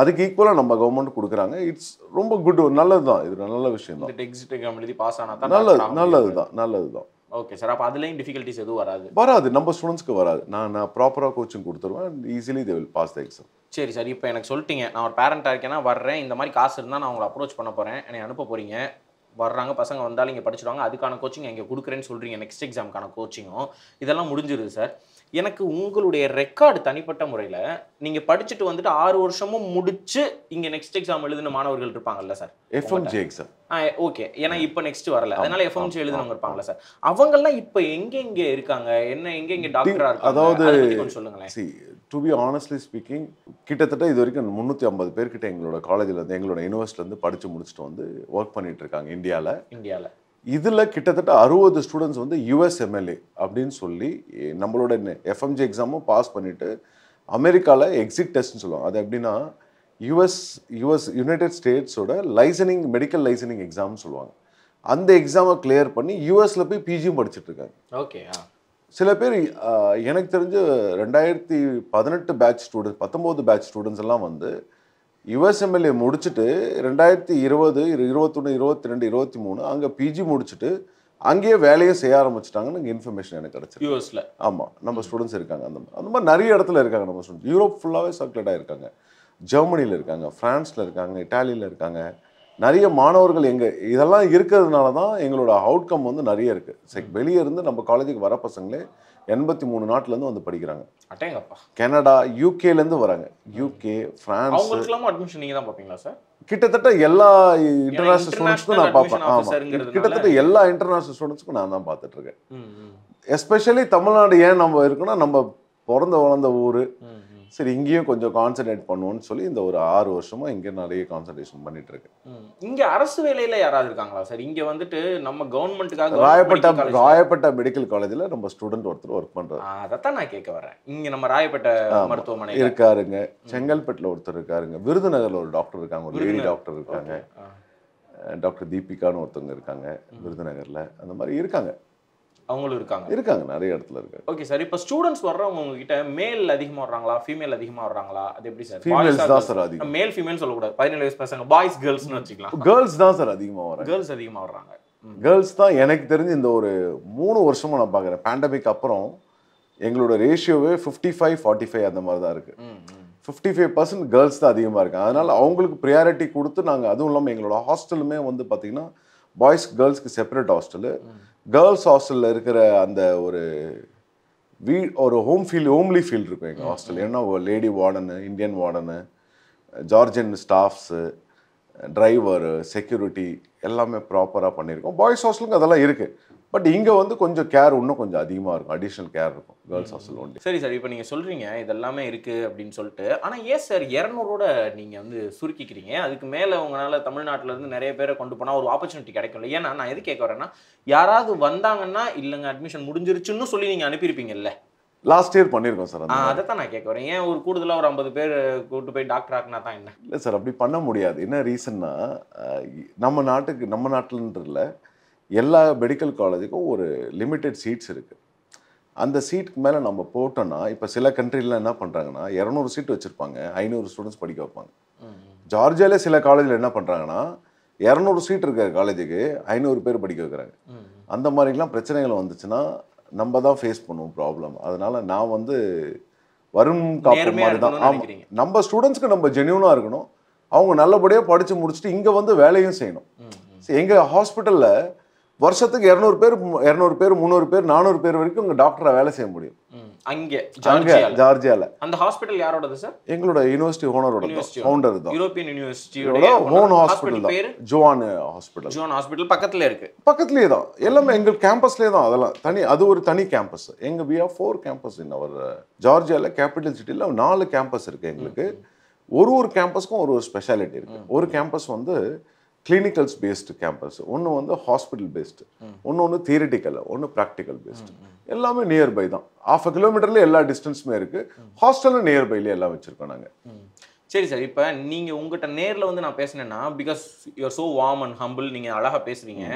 அதுக்கு ஈக்குவலாக நம்ம கவர்மெண்ட் கொடுக்குறாங்க. இட்ஸ் ரொம்ப குட், நல்லது தான். இது நல்ல விஷயம் தான். எக்ஸிட் எக்ஸாம் எழுதி பாஸ் ஆனால் தான் நல்லது தான். Okay sir. அப்போ அதுலேயும் டிஃபிகல்ட்டிஸ் எதுவும் வராது. நம்ம ஸ்டூடெண்ட்ஸ்க்கு வராது. நான் ப்ராப்பராக கோச்சிங் கொடுத்துருவேன். Easily they will pass the exam. சரி சார். இப்போ எனக்கு சொல்லிட்டீங்க, நான் ஒரு பேரண்ட்டாக இருக்கேன்னா வர்றேன், இந்த மாதிரி காசு இருந்தால் நான் உங்களை அப்ரோச் பண்ண போகிறேன், என்னை அனுப்ப போகிறீங்க, வர்றாங்க பசங்க வந்தாலும் இங்கே படிச்சுடுவாங்க, அதுக்கான கோச்சிங் இங்கே கொடுக்குறேன்னு சொல்கிறீங்க, நெக்ஸ்ட் எக்ஸாமுக்கான கோச்சிங்கும் இதெல்லாம் முடிஞ்சிருது சார். எனக்கு உங்களுடைய ரெக்கார்டு தனிப்பட்ட முறையில் நீங்கள் படிச்சுட்டு வந்துட்டு 6 வருஷமும் முடிச்சு இங்கே நெக்ஸ்ட் எக்ஸாம் எழுதின மாணவர்கள் இருப்பாங்கல்ல சார்? FMG exam. ஓகே. ஏன்னா இப்போ நெக்ஸ்ட் வரல, அதனால எஃப்எம்ஜி எழுதினவங்க இருப்பாங்கல்ல சார்? அவங்கெல்லாம் இப்போ எங்கே இருக்காங்க, எங்கே டாக்டரா இருக்காங்க? அதாவது கொஞ்சம் சொல்லுங்களேன். டு பி ஆனஸ்ட்லி ஸ்பீக்கிங், கிட்டத்தட்ட இது வரைக்கும் 350 பேர்கிட்ட எங்களோட காலேஜில் எங்களோட யூனிவர்சிட்டிலேருந்து படித்து முடிச்சுட்டு வந்து ஒர்க் பண்ணிட்டு இருக்காங்க இந்தியாவில். இதில் கிட்டத்தட்ட 60 ஸ்டூடெண்ட்ஸ் வந்து யுஎஸ்எம்எல்ஏ அப்படின்னு சொல்லி நம்மளோட எஃப்எம்ஜி எக்ஸாமும் பாஸ் பண்ணிவிட்டு அமெரிக்காவில் எக்ஸிட் டெஸ்ட்னு சொல்லுவாங்க. அது எப்படின்னா யுனைடெட் ஸ்டேட்ஸோட லைசனிங், மெடிக்கல் லைசனிங் எக்ஸாம்னு சொல்லுவாங்க. அந்த எக்ஸாமை கிளியர் பண்ணி யூஎஸில் போய் பிஜியும் படிச்சுட்டு இருக்காங்க. ஓகே. சில பேர் எனக்கு தெரிஞ்சு 2018 பேட்ச் ஸ்டூடெண்ட்ஸ், 19 பேட்ச் ஸ்டூடெண்ட்ஸ் எல்லாம் வந்து யுஎஸ்எம்எல்ஏ முடிச்சுட்டு 2020, 21, 22, 23 அங்கே பிஜி முடிச்சுட்டு அங்கேயே வேலையை செய்ய ஆரம்பிச்சிட்டாங்கன்னு எனக்கு இன்ஃபர்மேஷன் எனக்கு கிடச்சிருக்கு. யூஎஸில். ஆமாம், நம்ம ஸ்டூடெண்ட்ஸ் இருக்காங்க. அந்த மாதிரி நிறைய இடத்துல இருக்காங்க நம்ம ஸ்டூடெண்ட்ஸ். யூரோப் ஃபுல்லாகவே சர்க்குலேட் ஆகிருக்காங்க. ஜெர்மனியில் இருக்காங்க, ஃப்ரான்ஸில் இருக்காங்க, இட்டாலியில் இருக்காங்க. நிறைய மாணவர்கள் இதெல்லாம் இருக்கிறதுனால தான் எங்களோட அவுட்கம் வந்து நிறைய இருக்குது. வெளியே இருந்து நம்ம காலேஜுக்கு வர பசங்களே 83 நாட்டிலேருந்து வந்து படிக்கிறாங்க. அட்டேங்கப்பா. கனடா, யூகேலேருந்து வராங்க. UK, France. அவங்களுக்குலாம் அட்மிஷன் நீங்கள் தான் பார்ப்பீங்களா சார்? கிட்டத்தட்ட எல்லா இன்டர்நேஷனல் ஸ்டூடெண்ட்ஸ்க்கும் நான் பார்ப்பேன். ஆமாம், கிட்டத்தட்ட எல்லா இன்டர்நேஷனல் ஸ்டூடெண்ட்ஸ்க்கும் நான் தான் பார்த்துட்டு இருக்கேன். எஸ்பெஷலி தமிழ்நாடு ஏன் நம்ம இருக்குன்னா, நம்ம பிறந்த வளர்ந்த ஊர். சரி, இங்கேயும் கொஞ்சம் கான்சன்ட்ரேட் பண்ணுவோம்னு சொல்லி இந்த ஒரு 6 வருஷமா இங்கே நிறைய கான்சன்ட்ரேஷன் பண்ணிட்டு இருக்கேன். இங்கே அரசு வேலையில யாராவது இருக்காங்களா சார்? இங்கே வந்துட்டு நம்ம கவர்மெண்ட்டுக்காக ராயப்பேட்டை மெடிக்கல் காலேஜில் நம்ம ஸ்டூடெண்ட் ஒருத்தர் ஒர்க் பண்ணுறாரு. அதைத்தான் நான் கேட்க வரேன். இங்கே நம்ம ராயப்பேட்டை மருத்துவமனை இருக்காருங்க, செங்கல்பேட்டில் ஒருத்தர் இருக்காருங்க, விருதுநகரில் ஒரு டாக்டர் இருக்காங்க, ஒரு லேடி டாக்டர் இருக்காங்க, டாக்டர் தீபிகான்னு ஒருத்தவங்க இருக்காங்க விருதுநகரில். அந்த மாதிரி இருக்காங்க, அவங்களும் இருக்காங்க, நிறைய இடத்துல இருக்காங்க. Okay sir. இப்போ ஸ்டூடெண்ட்ஸ் வர்றவங்க உங்ககிட்ட மேல் அதிகமாக வர்றாங்களா, ஃபீமேல் அதிகமாக வர்றாங்களா? அது எப்படி சார்? ஃபீமேல்ஸ் தான் சார் அதிகம். மேல் ஃபீமேல் சொல்லக்கூடாது, 17 வயசு பசங்க, பாய்ஸ் கேர்ள்ஸ்னு வச்சுக்கலாம். கேர்ள்ஸ் தான் சார் அதிகமாக வராங்க. கேர்ள்ஸ் அதிகமாக வர்றாங்க. கேர்ள்ஸ் தான் எனக்கு தெரிஞ்சு இந்த ஒரு 3 வருஷமா நான் பார்க்குறேன். பேண்டமிக் அப்புறம் எங்களோட ரேஷியோவே 55-45 அந்த மாதிரி தான் இருக்குது. 55% கேர்ள்ஸ் தான் அதிகமாக இருக்குது. அதனால் அவங்களுக்கு ப்ரியாரிட்டி கொடுத்து நாங்கள், அதுவும் இல்லாமல் எங்களோட ஹாஸ்டலுமே வந்து பார்த்திங்கன்னா பாய்ஸ் கேர்ள்ஸ்க்கு செப்பரேட் ஹாஸ்டலு. கேர்ள்ஸ் ஹாஸ்டலில் இருக்கிற அந்த ஒரு ஹோம்லி ஃபீல் இருக்கும் எங்கள் ஹாஸ்டல். ஏன்னா lady warden, Indian warden, Georgian staffs, driver, security எல்லாமே ப்ராப்பராக பண்ணியிருக்கோம். பாய்ஸ் ஹாஸ்டலுக்கு அதெல்லாம் இருக்குது. பட் இங்கே வந்து கொஞ்சம் கேர் இன்னும் கொஞ்சம் அதிகமாக இருக்கும், அடிஷ்னல் கேர் இருக்கும் கேர்ள்ஸ் ஹாஸ்டல் ஒன்லி. சரி சார். இப்போ நீங்கள் சொல்கிறீங்க இதெல்லாமே இருக்குது அப்படின்னு சொல்லிட்டு, ஆனால் ஏன் சார் 200ஓட நீங்கள் வந்து சுருக்கிக்கிறீங்க? அதுக்கு மேலே உங்களால் தமிழ்நாட்டிலேருந்து நிறைய பேரை கொண்டு போனால் ஒரு ஆப்பர்ச்சுனிட்டி கிடைக்கும்ல? ஏன்னா நான் எது கேட்க வரேன்னா, யாராவது வந்தாங்கன்னா இல்லைங்க அட்மிஷன் முடிஞ்சிருச்சுன்னு சொல்லி நீங்கள் அனுப்பியிருப்பீங்கல்ல? லாஸ்ட் இயர் பண்ணியிருக்கோம் சார். அதை தான் நான் கேட்க வரேன். ஏன் ஒரு கூடுதலாக ஒரு 50 பேர் கூட்டு போய் டாக்டர் ஆக்குனா தான் என்ன? இல்லை சார், அப்படி பண்ண முடியாது. என்ன ரீசன்னா, நம்ம நாட்டில் எல்லா மெடிக்கல் காலேஜுக்கும் ஒரு லிமிட்டெட் சீட்ஸ் இருக்குது. அந்த சீட்டுக்கு மேலே நம்ம போட்டோன்னா, இப்போ சில கண்ட்ரிலாம் என்ன பண்ணுறாங்கன்னா 200 சீட் வச்சுருப்பாங்க, 500 ஸ்டூடெண்ட்ஸ் படிக்க வைப்பாங்க. ஜார்ஜியாலே சில காலேஜில் என்ன பண்ணுறாங்கன்னா 200 சீட் இருக்கிற காலேஜுக்கு 500 பேர் படிக்க வைக்கிறாங்க. அந்த மாதிரிலாம் பிரச்சனைகள் வந்துச்சுன்னா நம்ம தான் ஃபேஸ் பண்ணுவோம் ப்ராப்ளம். அதனால நான் வந்து வரும் காப்பு மாதிரி தான். ஆமாம், நம்ம ஸ்டூடெண்ட்ஸ்க்கு நம்ம ஜென்யூனாக இருக்கணும். அவங்க நல்லபடியாக படித்து முடிச்சுட்டு இங்கே வந்து வேலையும் செய்யணும். எங்கள் ஹாஸ்பிட்டலில் வருஷத்துக்கு 200 பேர் 300 பேர் 400 பேர் வரைக்கும் உங்க டாக்டரா வேலை செய்ய முடியும். அங்கே ஜார்ஜியால. அந்த ஹாஸ்பிடல் யாரோடது சார்? எங்களோட யூனிவர்சிட்டி ஓனரோட ஃபவுண்டர் தான். யூரோப்பியன் யூனிவர்சிட்டியோட ஓன் ஹாஸ்பிடல் தான். ஜோவான் ஹாஸ்பிடல். ஜோவான் ஹாஸ்பிடல் பக்கத்துல இருக்கு. பக்கத்துலயே தான். எல்லாமே எங்க கேம்பஸ்லயே தான். அதெல்லாம் தனி, அது ஒரு தனி கேம்பஸ். எங்க we have 4 campus in our ஜார்ஜியால கேபிட்டல் சிட்டில 4 கேம்பஸ் இருக்கு எங்களுக்கு. ஒரு கேம்பஸ்க்கும் ஒரு ஸ்பெஷாலிட்டி இருக்கு. ஒரு கேம்பஸ் வந்து கிளினிக்கல்ஸ் பேஸ்டு கேம்பஸ், ஒன்று வந்து ஹாஸ்பிட்டல் பேஸ்டு, ஒன்று தியரிட்டிக்கல், ஒன்று ப்ராக்டிக்கல் பேஸ்டு. எல்லாமே நியர்பை தான். 1/2 கிலோமீட்டர்ல எல்லா டிஸ்டன்ஸுமே இருக்கு. ஹாஸ்டலும் நியர்பைல எல்லாம் வச்சிருக்கோம் நாங்கள். சரி சார், இப்போ நீங்கள் உங்கள்கிட்ட நேரில் வந்து நான் பேசினேன்னா, because you are so warm and humble, நீங்கள் அழகாக பேசுகிறீங்க,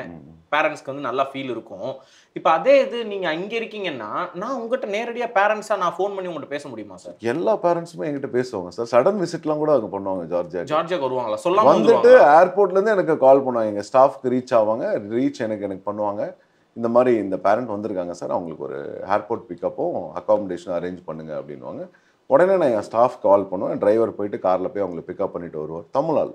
பேரண்ட்ஸ்க்கு வந்து நல்லா ஃபீல் இருக்கும். இப்போ அதே இது நீங்கள் அங்கே இருக்கீங்கன்னா, நான் உங்கள்கிட்ட நேரடியாக பேரண்ட்ஸாக நான் ஃபோன் பண்ணி உங்கள்கிட்ட பேச முடியுமா சார்? எல்லா பேரண்ட்ஸுமே என்கிட்ட பேசுவாங்க சார். சடன் விசிட்லாம் கூட அவங்க பண்ணுவாங்க. ஜார்ஜியாக்கு வருவாங்களா? சொல்லாம வந்துட்டு ஏர்போர்ட்லேருந்து எனக்கு கால் பண்ணுவாங்க. எங்கள் ஸ்டாஃப்க்கு ரீச் ஆவாங்க. எனக்கு பண்ணுவாங்க. இந்த மாதிரி இந்த பேரண்ட் வந்திருக்காங்க சார், அவங்களுக்கு ஒரு ஏர்போர்ட் பிக்கப்பும் அக்காமடேஷன் அரேஞ்ச் பண்ணுங்க அப்படின்வாங்க. உடனே நான் என் ஸ்டாஃப் கால் பண்ணுவேன். டிரைவர் போயிட்டு காரில் போய் அவங்களை பிக்கப் பண்ணிட்டு வருவார். தமிழால்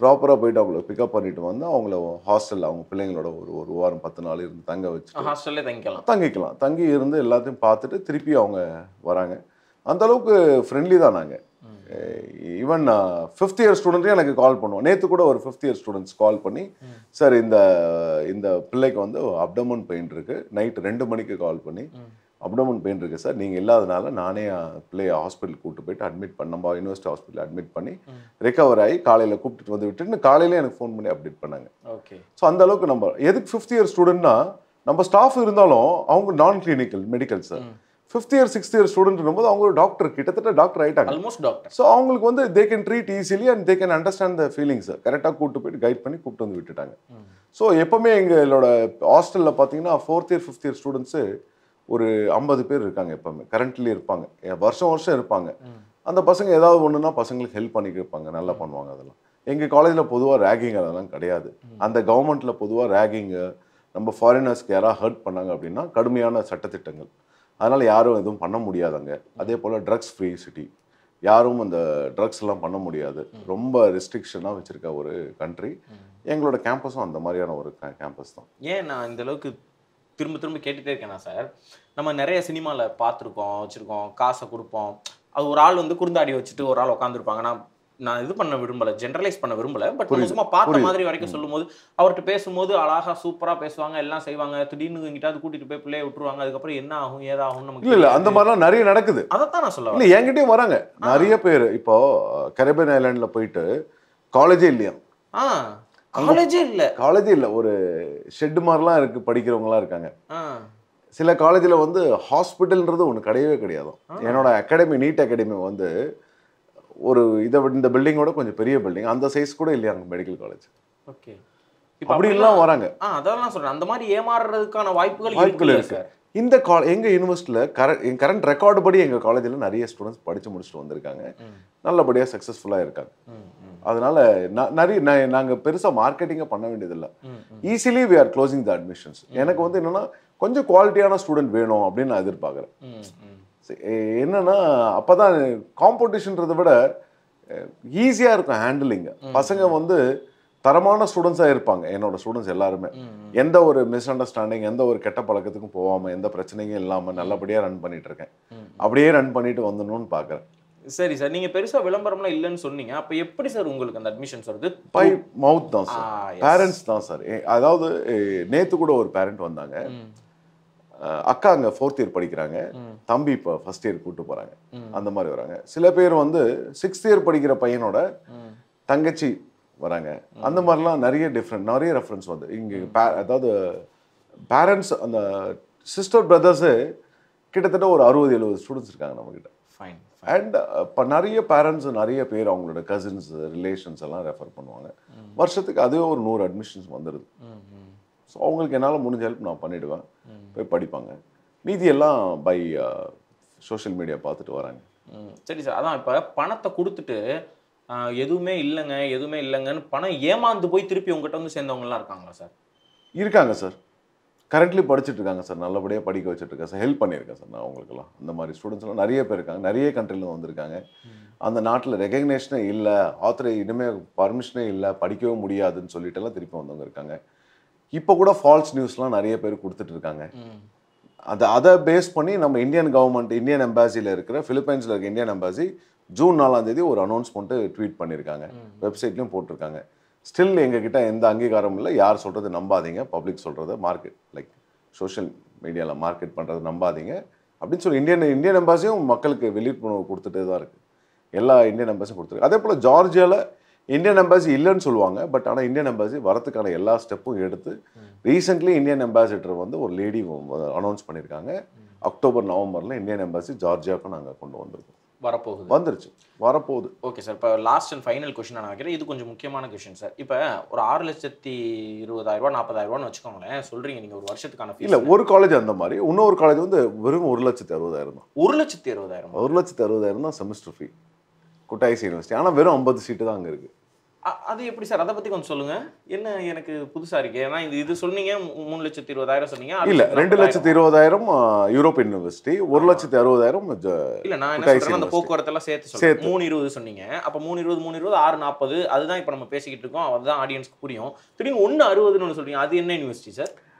ப்ராப்பராக போயிட்டு அவங்கள பிக்கப் பண்ணிட்டு வந்து அவங்கள ஹாஸ்டலில் அவங்க பிள்ளைங்களோட ஒரு வாரம் 10 நாள் இருந்து தங்க வச்சு ஹாஸ்டல்லே தங்கிக்கலாம். தங்கி இருந்து எல்லாத்தையும் பார்த்துட்டு திருப்பி அவங்க வராங்க. அந்த அளவுக்கு ஃப்ரெண்ட்லி தான் நாங்கள். ஈவன் 5th இயர் ஸ்டூடெண்ட்டையும் எனக்கு கால் பண்ணுவோம். நேற்று கூட ஒரு 5th இயர் ஸ்டூடெண்ட்ஸ் கால் பண்ணி, சார் இந்த பிள்ளைக்கு வந்து அப்டமன் பெயின் இருக்குது, நைட்டு 2 மணிக்கு கால் பண்ணி அப்டமன் பெயின் இருக்குது சார், நீங்கள் இல்லாதனால நானே பிள்ளைய ஹாஸ்பிட்டல் கூப்பிட்டு போயிட்டு நம்ம யூனிவர்சிட்டி ஹாஸ்பிட்டல் அட்மிட் பண்ணி ரெக்கவர் ஆகி காலையில் கூப்பிட்டு வந்து விட்டுட்டு காலையில எனக்கு ஃபோன் பண்ணி அப்டேட் பண்ணாங்க. ஓகே. ஸோ அந்த அளவுக்கு நம்ம எதுக்கு 5th இயர் ஸ்டூடெண்ட்னா, நம்ம ஸ்டாஃப் இருந்தாலும் அவங்க நான் clinical medical sir. 5th year 6th year student போது அவங்க ஒரு டாக்டர், கிட்டத்தட்ட டாக்டர் ஆயிட்டாங்க. Almost doctor. ஸோ அவங்களுக்கு வந்து they can treat easily and they can understand the feelings. கரெக்டாக கூப்பிட்டு போயிட்டு கைட் பண்ணி கூப்பிட்டு வந்து விட்டுட்டாங்க. ஸோ எப்பவுமே எங்களோட ஹாஸ்டலில் பார்த்தீங்கன்னா 4th year 5th year students ஒரு 50 பேர் இருக்காங்க. எப்பவுமே கரண்ட்லி இருப்பாங்க, வருஷம் இருப்பாங்க. அந்த பசங்க ஏதாவது ஒன்றுனா பசங்களுக்கு ஹெல்ப் பண்ணிட்டு இருப்பாங்க, நல்லா பண்ணுவாங்க. அதெல்லாம் எங்கள் காலேஜில் பொதுவாக ரேகிங் அதெல்லாம் கிடையாது. அந்த கவர்மெண்ட்டில் பொதுவாக ரேகிங்கு, நம்ம ஃபாரினர்ஸ்க்கு யாராவது ஹர்ட் பண்ணாங்க அப்படின்னா கடுமையான சட்டத்திட்டங்கள். அதனால் யாரும் எதுவும் பண்ண முடியாதாங்க. அதே போல் ட்ரக்ஸ் ஃப்ரீ சிட்டி, யாரும் அந்த ட்ரக்ஸ் எல்லாம் பண்ண முடியாது. ரொம்ப ரெஸ்ட்ரிக்ஷனாக வச்சுருக்க ஒரு கண்ட்ரி. எங்களோட கேம்பஸும் அந்த மாதிரியான ஒரு கேம்பஸ் தான். ஏன் நான் இந்த அளவுக்கு திரும்ப கேட்டுகிட்டே இருக்கேனா சார், நம்ம நிறைய சினிமாவில் பார்த்துருக்கோம், வச்சுருக்கோம், காசை கொடுப்போம், அது ஒரு ஆள் வந்து குறுந்தாடி வச்சுட்டு ஒரு ஆள் உட்காந்துருப்பாங்க. நான் இது பண்ண விரும்பலை, ஜென்ரலைஸ் பண்ண விரும்பலை, பட் சும்மா பார்த்த மாதிரி வரைக்கும் சொல்லும்போது அவர்கிட்ட பேசும்போது அழகாக சூப்பராக பேசுவாங்க, எல்லாம் செய்வாங்க. திடீர்னு எங்கிட்டாவது கூட்டிகிட்டு போய் பிள்ளைய விட்டுருவாங்க. அதுக்கப்புறம் என்ன ஆகும் ஏதாகும் நமக்கு இல்லை. அந்த மாதிரிலாம் நிறைய நடக்குது. அதைத்தான் நான் சொல்லுவேன். இல்லை, என்கிட்டயும் வராங்க நிறைய பேர். இப்போ கரீபியன் ஐலாண்டில் போயிட்டு காலேஜே இல்லையா, காலேஜே இல்லை, ஒரு ஷெட் மாதிரிலாம் இருக்கு, படிக்கிறவங்களாம் இருக்காங்க. சில காலேஜில் வந்து ஹாஸ்பிட்டல்ன்றது ஒன்று கிடையவே கிடையாது. என்னோட அகாடமி, நீட் அகாடமி வந்து ஒரு இந்த பில்டிங்கோட கொஞ்சம் பெரிய பில்டிங், அந்த சைஸ் கூட இல்லையா அங்கே மெடிக்கல் காலேஜ். ஓகே. அப்படிலாம் வராங்க. அதெல்லாம் சொல்றேன். அந்த மாதிரி ஏமாறுறதுக்கான வாய்ப்புகள் இருக்கு. இந்த எங்கள் யூனிவர்சிட்டியில் கரண்ட் ரெக்கார்டு படி எங்கள் காலேஜில் நிறைய ஸ்டூடெண்ட்ஸ் படித்து முடிச்சுட்டு வந்திருக்காங்க, நல்லபடியாக சக்ஸஸ்ஃபுல்லாக இருக்காங்க. அதனால நாங்கள் பெருசாக மார்க்கெட்டிங்காக பண்ண வேண்டியதில்லை. Easily we are closing the admissions. எனக்கு வந்து என்னென்னா கொஞ்சம் குவாலிட்டியான ஸ்டூடெண்ட் வேணும் அப்படின்னு நான் எதிர்பார்க்குறேன். என்னன்னா அப்போ தான் காம்படிஷன்றதை விட ஈஸியாக இருக்கும் ஹேண்டிலிங்க. பசங்க வந்து தரமான ஸ்டூடெண்ட்ஸாக இருப்பாங்க. என்னோட ஸ்டூடெண்ட்ஸ் எல்லாருமே எந்த ஒரு மிஸ் அண்டர்ஸ்டாண்டிங், எந்த ஒரு கெட்ட பழக்கத்துக்கும் போகாமல், எந்த பிரச்சனையும் இல்லாமல் நல்லபடியாக ரன் பண்ணிட்டு இருக்கேன். அப்படியே ரன் பண்ணிட்டு வந்துடணும்னு பார்க்குறேன். சரி சார், நீங்கள் பெருசாக விளம்பரம்லாம் இல்லைன்னு சொன்னீங்க. அப்போ எப்படி சார் உங்களுக்கு அந்த அட்மிஷன்ஸ் வருது? பை மவுத் தான் சார், பேரண்ட்ஸ் தான் சார். அதாவது நேற்று கூட ஒரு பேரண்ட் வந்தாங்க. அக்கா அங்கே 4th இயர் படிக்கிறாங்க, தம்பி இப்போ 1st இயர் கூப்பிட்டு போகிறாங்க. அந்த மாதிரி வராங்க. சில பேர் வந்து 6th இயர் படிக்கிற பையனோட தங்கச்சி வராங்க. அந்த மாதிரிலாம் நிறைய ரெஃபரன்ஸ் வந்து இங்கே அதாவது பேரண்ட்ஸ், அந்த சிஸ்டர் பிரதர்ஸு கிட்டத்தட்ட ஒரு 60-70 ஸ்டூடெண்ட்ஸ் இருக்காங்க நம்மக்கிட்ட. அண்ட் இப்போ நிறைய பேரண்ட்ஸ் நிறைய பேர் அவங்களோட கசின்ஸ் ரிலேஷன்ஸ் எல்லாம் ரெஃபர் பண்ணுவாங்க. வருஷத்துக்கு அதுவே ஒரு 100 அட்மிஷன்ஸ் வந்துடுது. ஸோ அவங்களுக்கு என்னால் முடிஞ்ச ஹெல்ப் நான் பண்ணிவிடுவேன், போய் படிப்பாங்க. மீதியெல்லாம் பை சோஷியல் மீடியா பார்த்துட்டு வராங்க. சரி சார், அதான் இப்போ பணத்தை கொடுத்துட்டு எதுவுமே இல்லைங்கன்னு பணம் ஏமாந்து போய் திருப்பி உங்ககிட்ட வந்து சேர்ந்தவங்கலாம் இருக்காங்களா சார்? இருக்காங்க சார். கரண்ட்லி படிச்சுட்டு இருக்காங்க சார். நல்லபடியாக படிக்க வச்சுட்டு இருக்கேன் சார். ஹெல்ப் பண்ணியிருக்கேன் சார் நான் அவங்களுக்குலாம். அந்த மாதிரி ஸ்டூடெண்ட்ஸ்லாம் நிறைய பேர் இருக்காங்க. நிறைய கண்ட்ரிலேருந்து வந்திருக்காங்க. அந்த நாட்டில் ரெகக்னேஷனே இல்லை, ஆத்தரை இனிமேல் பர்மிஷனே இல்லை, படிக்கவே முடியாதுன்னு சொல்லிட்டுலாம் திருப்பி வந்தவங்க இருக்காங்க. இப்போ கூட ஃபால்ஸ் நியூஸ்லாம் நிறைய பேர் கொடுத்துட்டு இருக்காங்க. அதை பேஸ் பண்ணி நம்ம இந்தியன் கவர்மெண்ட், இந்தியன் எம்பாசியில் இருக்கிற பிலிப்பைன்ஸில் இருக்க இந்தியன் எம்பாசி ஜூன் 4 ஒரு அனௌன்ஸ்மெண்ட்டு ட்வீட் பண்ணியிருக்காங்க. வெப்சைட்லையும் போட்டிருக்காங்க. ஸ்டில் எங்ககிட்ட எந்த அங்கீகாரமும் இல்லை. யார் சொல்கிறது நம்பாதீங்க, பப்ளிக் சொல்கிறது மார்க்கெட் லைக் சோஷியல் மீடியாவில் மார்க்கெட் பண்ணுறது நம்பாதீங்க அப்படின்னு சொல்லி இந்தியன் எம்பாசியும் மக்களுக்கு விழிப்புணர்வு கொடுத்துட்டே தான் இருக்குது. எல்லா இந்தியன் எம்பாசியும் கொடுத்துருக்கு. அதே போல் ஜார்ஜியாவில் இந்தியன் எம்பாசி இல்லைன்னு சொல்லுவாங்க. பட் ஆனால் இந்தியன் எம்பாசி வரத்துக்கான எல்லா ஸ்டெப்பும் எடுத்து ரீசெண்ட்லி இந்தியன் அம்பாசிடர் வந்து ஒரு லேடி அனௌன்ஸ் பண்ணியிருக்காங்க. அக்டோபர் நவம்பரில் இந்தியன் எம்பாசி ஜார்ஜியாவுக்கு நாங்கள் கொண்டு வந்திருக்கோம். வரப்போகுது. Okay sir. இப்போ லாஸ்ட் அண்ட் ஃபைனல் கொஸ்டின் நான் வைக்கிறேன். இது கொஞ்சம் முக்கியமான கொஸ்டின் சார். இப்போ ஒரு 6,20,000 40,000 வச்சுக்கோங்களேன். சொல்றீங்க நீங்கள் ஒரு வருஷத்துக்கான ஃபீஸ். இல்லை, ஒரு காலேஜ் அந்த மாதிரி. இன்னொரு காலேஜ் வந்து வெறும் 1,60,000 தான். 1,60,000 1,60,000 தான் செமஸ்டர் ஃபீ குட்டாய்ஸ் யூனிவர்சிட்டி. ஆனால் வெறும் 50 சீட்டு தான் அங்கே இருக்குது. அது எப்படி சார்? அதை பற்றி கொஞ்சம் சொல்லுங்க. என்ன எனக்கு புதுசாக இருக்கு. ஏன்னா இது சொன்னீங்க 3,20,000 சொன்னீங்க. இல்லை, 2,20,000 யூரோப்பியன் யூனிவர்சிட்டி, 1,60,000 இல்லை. நான் என்ன சொல்றேன், அந்த போக்குவரத்தெல்லாம் சேர்த்து 3,20 சொன்னீங்க. அப்போ 3,20 6,40 அதுதான் இப்போ நம்ம பேசிக்கிட்டு இருக்கோம். அதுதான் ஆடியன்ஸ்க்கு புரியும். திடீர்னு 1,60 சொல்றீங்க. அது என்ன யூனிவர்சிட்டி சார்?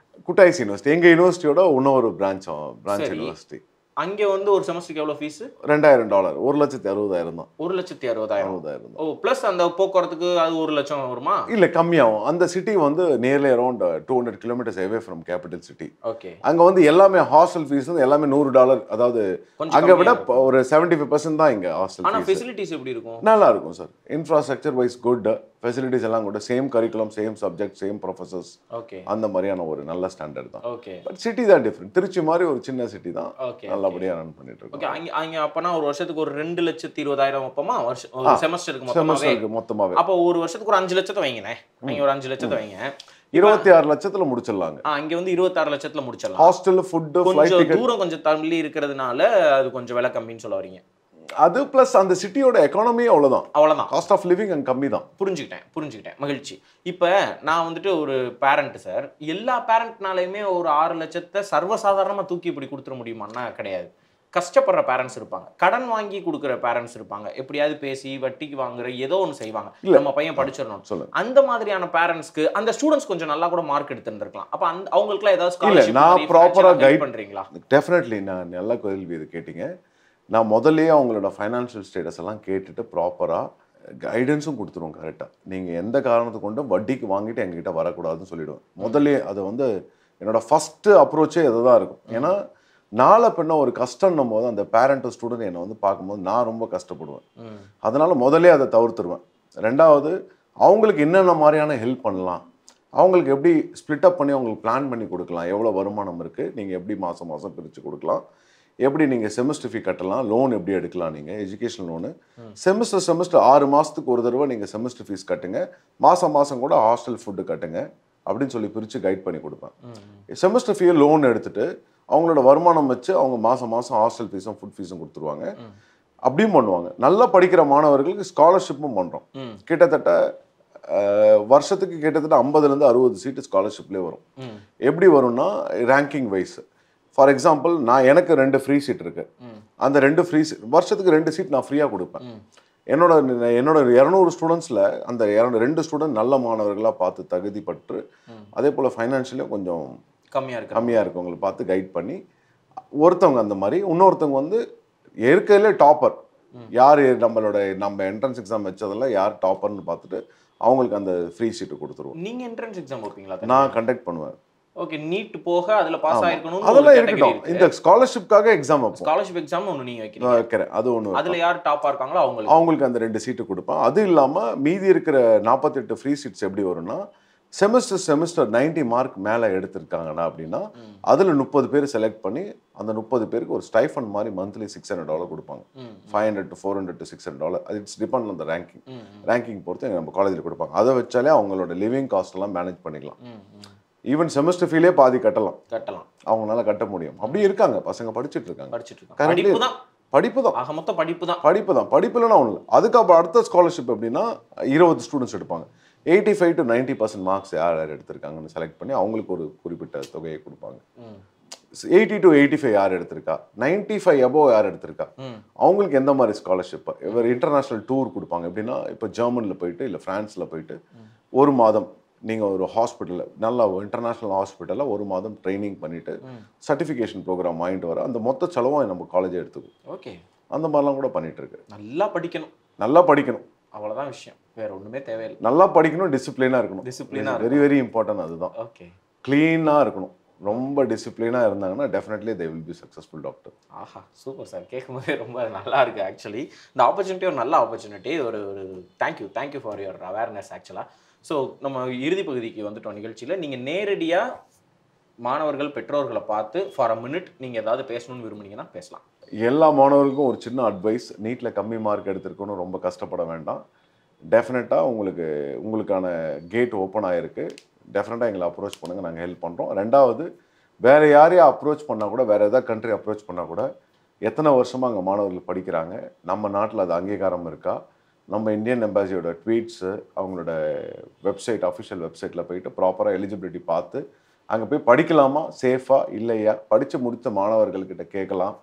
குட்டாய்ஸ் யூனிவர்சிட்டி. எங்கள் யூனிவர்சிட்டியோட இன்னொரு பிரான்ச் யூனிவர்சிட்டி. அங்கே வந்து ஒரு செமஸ்டருக்கு எவ்வளோ ஃபீஸ்? $2,000. 1,60,000 தான். 1,60,000. ஓ, ப்ளஸ் அந்த போக்குவரத்துக்கு அது 1,00,000 வருமா? இல்லை, கம்மியாகும். அந்த சிட்டி வந்து nearly around 200 kilometres away from capital city. Okay. அங்கே வந்து எல்லாமே ஹாஸ்டல் ஃபீஸ் வந்து எல்லாமே $100. அதாவது அங்கே விட ஒரு 75% தான் இங்கே ஹாஸ்டல். ஆனால் ஃபெசிலிட்டிஸ் எப்படி இருக்கும்? நல்லா இருக்கும் sir. Infrastructure wise good, facilities எல்லாம் கூட same curriculum, same subject, same professors. Okay. அந்த மாதிரியான ஒரு நல்ல ஸ்டாண்டர்ட் தான். ஓகே. பட் சிட்டி தான் டிஃப்ரெண்ட். திருச்சி மாதிரி ஒரு சின்ன சிட்டி தான். ஓகே. நல்லபடியாக ரன் பண்ணிட்டு இருக்கோம். ஓகே. அங்கே அப்போனா ஒரு வருஷத்துக்கு ஒரு 2,20,000 வைப்போமா? ஒரு செமஸ்டருக்கு மொத்தமாகவே. அப்போ ஒரு வருஷத்துக்கு ஒரு 5 லட்சத்தை வைங்களேன். நீங்கள் ஒரு 5 லட்சத்தை வைங்க. 26 லட்சத்துல முடிச்சிடலாங்க. இங்க வந்து 26 லட்சத்துல முடிச்சிடலாம். ஹாஸ்டல், ஃபுட், கொஞ்சம் தூரம் கொஞ்சம் தள்ளி இருக்கிறதுனால அது கொஞ்சம் விலை கம்மின்னு சொல்ல வரீங்க. அது பிளஸ் அந்த சிட்டியோட எக்கானமி அவ்வளவுதான். காஸ்ட் ஆஃப் லிவிங் அங்க கம்மி தான். புரிஞ்சுக்கிட்டேன். மகிழ்ச்சி. இப்போ நான் வந்துட்டு ஒரு பேரண்ட் சார். எல்லா பேரண்ட்னாலையுமே ஒரு 6 லட்சத்தை சர்வசாதாரணமா தூக்கி இப்படி கொடுத்துட முடியுமான்னா கிடையாது. கஷ்டப்படுற பேரண்ட்ஸ் இருப்பாங்க, கடன் வாங்கி கொடுக்குற பேரண்ட்ஸ் இருப்பாங்க, எப்படியாவது பேசி வட்டிக்கு வாங்குற ஏதோ ஒன்று செய்வாங்க. நம்ம பையன் படிச்சிடணும். அந்த மாதிரியான பேரண்ட்ஸ்க்கு அந்த ஸ்டூடெண்ட்ஸ் கொஞ்சம் நல்லா கூட மார்க் எடுத்துருந்துருக்கலாம். அப்போ அவங்களுக்குலாம் ஏதாவது ஸ்காலர்ஷிப் நான் ப்ராப்பரா கைட் பண்றீங்களா? டெஃபினெட்லி. நான் நல்ல கேள்வி இது கேட்டீங்க. நான் முதல்லயே அவங்களோட ஃபைனான்ஷியல் ஸ்டேட்டஸ் எல்லாம் கேட்டுட்டு ப்ராப்பராக கைடன்ஸும் கொடுத்துருவோம். கரெக்டாக நீங்கள் எந்த காரணத்தை கொண்டும் வட்டிக்கு வாங்கிட்டு எங்ககிட்ட வரக்கூடாதுன்னு சொல்லிவிடுவேன் முதல்லே. அது வந்து என்னோட ஃபஸ்ட்டு அப்ரோச்சே இதை தான் இருக்கும். ஏன்னா நாளை பின்ன ஒரு கஷ்டம்னும் போது அந்த பேரண்ட் ஸ்டூடெண்ட் என்னை வந்து பார்க்கும்போது நான் ரொம்ப கஷ்டப்படுவேன். அதனால முதல்லே அதை தவிர்த்துருவேன். ரெண்டாவது, அவங்களுக்கு என்னென்ன மாதிரியான ஹெல்ப் பண்ணலாம், அவங்களுக்கு எப்படி ஸ்ப்ளிட் அப் பண்ணி அவங்களுக்கு பிளான் பண்ணி கொடுக்கலாம், எவ்வளோ வருமானம் இருக்குது, நீங்கள் எப்படி மாதம் மாதம் பிரித்து கொடுக்கலாம், எப்படி நீங்கள் செமஸ்டர் ஃபீ கட்டலாம், லோன் எப்படி எடுக்கலாம், நீங்கள் எஜுகேஷன் லோனு செமஸ்டர் 6 மாதத்துக்கு ஒரு தடவை நீங்கள் செமஸ்டர் ஃபீஸ் கட்டுங்க, மாதம் கூட ஹாஸ்டல் ஃபுட்டு கட்டுங்க அப்படின்னு சொல்லி பிரித்து கைட் பண்ணி கொடுப்பேன். செமஸ்டர் ஃபீ லோன் எடுத்துகிட்டு அவங்களோட வருமானம் வச்சு அவங்க மாதம் ஹாஸ்டல் ஃபீஸும் ஃபுட் ஃபீஸும் கொடுத்துருவாங்க. அப்படியும் பண்ணுவாங்க. நல்லா படிக்கிற மாணவர்களுக்கு ஸ்காலர்ஷிப்பும் பண்ணுறோம். கிட்டத்தட்ட வருஷத்துக்கு கிட்டத்தட்ட 50லேருந்து 60 சீட்டு ஸ்காலர்ஷிப்லேயே வரும். எப்படி வரும்னா ரேங்கிங் வைஸ். ஃபார் எக்ஸாம்பிள், எனக்கு 2 ஃப்ரீ சீட் இருக்கு. அந்த 2 ஃப்ரீ சீட் வருஷத்துக்கு 2 சீட் நான் ஃப்ரீயாக கொடுப்பேன். என்னோட 200 ஸ்டூடெண்ட்ஸில் அந்த 2 ஸ்டூடெண்ட் நல்ல மாணவர்களாக பார்த்து தகுதி பற்று, அதே போல் ஃபைனான்ஷியலியும் கொஞ்சம் கம்மியாக இருக்கவங்களை பார்த்து கைட் பண்ணி ஒருத்தவங்க அந்த மாதிரி, இன்னொருத்தவங்க வந்து ஏற்கனவே டாப்பர் யார், நம்ம என்ட்ரன்ஸ் எக்ஸாம் வச்சதெல்லாம் யார் டாப்பர்னு பார்த்துட்டு அவங்களுக்கு அந்த ஃப்ரீ சீட்டு கொடுத்துருவோம். நீங்கள் என்ட்ரன்ஸ் எக்ஸாம் வைப்பீங்களா? நான் கண்டக்ட் பண்ணுவேன். ஓகே. நீட் போக அதுல பாஸ் ஆயிருக்கணும், அதெல்லாம் இருக்கட்டும். இந்த ஸ்காலர்ஷிப்காக எக்ஸாம் வைப்போம். ஸ்காலர்ஷிப் எக்ஸாம் ஒன்று நீங்கள் வைக்கிறேன். அது ஒன்று. அதில் யார் டாப்பாக இருக்காங்களோ அவங்களுக்கு அந்த 2 சீட்டு கொடுப்பேன். அது இல்லாமல் மீதி இருக்கிற 48 ஃப்ரீ சீட்ஸ் எப்படி வரும்னா, செமஸ்டர் 90 மார்க் மேலே எடுத்திருக்காங்கன்னா அப்படின்னா அதில் 30 பேர் செலக்ட் பண்ணி அந்த 30 பேருக்கு ஒரு ஸ்டைஃபண்ட் மாதிரி மந்த்லி $600 கொடுப்பாங்க. $500 to $400 to $600. அது it's depend on the ranking பொறுத்து நம்ம காலேஜில் கொடுப்பாங்க. அதை வச்சாலே அவங்களோட லிவிங் காஸ்ட் எல்லாம் மேனேஜ் பண்ணிக்கலாம். ஈவன் செமஸ்டர் ஃபீலே பாதி கட்டலாம், அவங்களால கட்ட முடியும். அப்படி இருக்காங்க பசங்க, படிச்சுட்டு இருக்காங்க. படிப்பு தான், ஆக மொத்தம் படிப்பு தான். படிப்பு இல்லைன்னா ஒன்று. அதுக்கப்புறம் அடுத்த ஸ்காலர்ஷிப் எப்படின்னா 20 ஸ்டூடெண்ட்ஸ் எடுப்பாங்க. 85 to 90% மார்க்ஸ் யார் யார் எடுத்திருக்காங்கன்னு செலக்ட் பண்ணி அவங்களுக்கு ஒரு குறிப்பிட்ட தொகையை கொடுப்பாங்க. 80 to 85 யார் எடுத்திருக்கா, 95 above யார் எடுத்திருக்கா, அவங்களுக்கு எந்த மாதிரி ஸ்காலர்ஷிப். இவர் இன்டர்நேஷனல் டூர் கொடுப்பாங்க. எப்படின்னா இப்போ ஜெர்மனில் போயிட்டு இல்லை ஃப்ரான்ஸில் போயிட்டு 1 மாதம் நீங்கள் ஒரு ஹாஸ்பிட்டலில், நல்ல இன்டர்நேஷ்னல் ஹாஸ்பிட்டலில் 1 மாதம் ட்ரைனிங் பண்ணிவிட்டு சர்டிஃபிகேஷன் ப்ரோக்ராம் வாங்கிட்டு வர அந்த மொத்த செலவும் நம்ம காலேஜே எடுத்துக்கும். ஓகே, அந்த மாதிரிலாம் கூட பண்ணிட்டு இருக்கு. நல்லா படிக்கணும், அவ்வளோதான் விஷயம், வேற ஒன்றுமே தேவையில்லை. நல்லா படிக்கணும், டிசிப்ளினாக இருக்கணும். Very very important. அதுதான். ஓகே, க்ளீனாக இருக்கணும். ரொம்ப டிசிப்ளினாக இருந்தாங்கன்னா definitely they will be successful doctor. ஆஹா, சூப்பர் சார். கேட்கும்போதே ரொம்ப நல்லா இருக்குது. ஆக்சுவலி இந்த ஆப்பர்ச்சுனிட்டி ஒரு நல்ல ஆப்பர்ச்சுனிட்டி. ஒரு தேங்க்யூ ஃபார் யுவர் அவேர்னஸ். ஆக்சுவலாக ஸோ நம்ம இறுதி பகுதிக்கு வந்துட்டோம் நிகழ்ச்சியில். நீங்கள் நேரடியாக மாணவர்கள் பெற்றோர்களை பார்த்து ஃபார் அ மினிட் நீங்கள் ஏதாவது பேசணும்னு விரும்புனீங்கன்னா பேசலாம். எல்லா மாணவர்களுக்கும் ஒரு சின்ன அட்வைஸ், நீட்டில் கம்மி மார்க் எடுத்திருக்கணும் ரொம்ப கஷ்டப்பட வேண்டாம். டெஃபினட்டாக உங்களுக்கான கேட் ஓப்பன் ஆகிருக்கு. டெஃபினட்டாக எங்களை அப்ரோச் பண்ணுங்கள், நாங்கள் ஹெல்ப் பண்ணுறோம். ரெண்டாவது, வேறு யாரையும் அப்ரோச் பண்ணால் கூட, வேறு எதாவது கண்ட்ரி அப்ரோச் பண்ணால் கூட, எத்தனை வருஷமாக அங்கே மாணவர்கள் படிக்கிறாங்க, நம்ம நாட்டில் அது அங்கீகாரம் இருக்கா, நம்ம இந்தியன் எம்பாசியோட ட்வீட்ஸு, அவங்களோட வெப்சைட், அஃபிஷியல் வெப்சைட்டில் போயிட்டு ப்ராப்பராக எலிஜிபிலிட்டி பார்த்து அங்கே போய் படிக்கலாமா, சேஃபாக இல்லையா, படித்து முடித்த மாணவர்கள்கிட்ட கேட்கலாம்.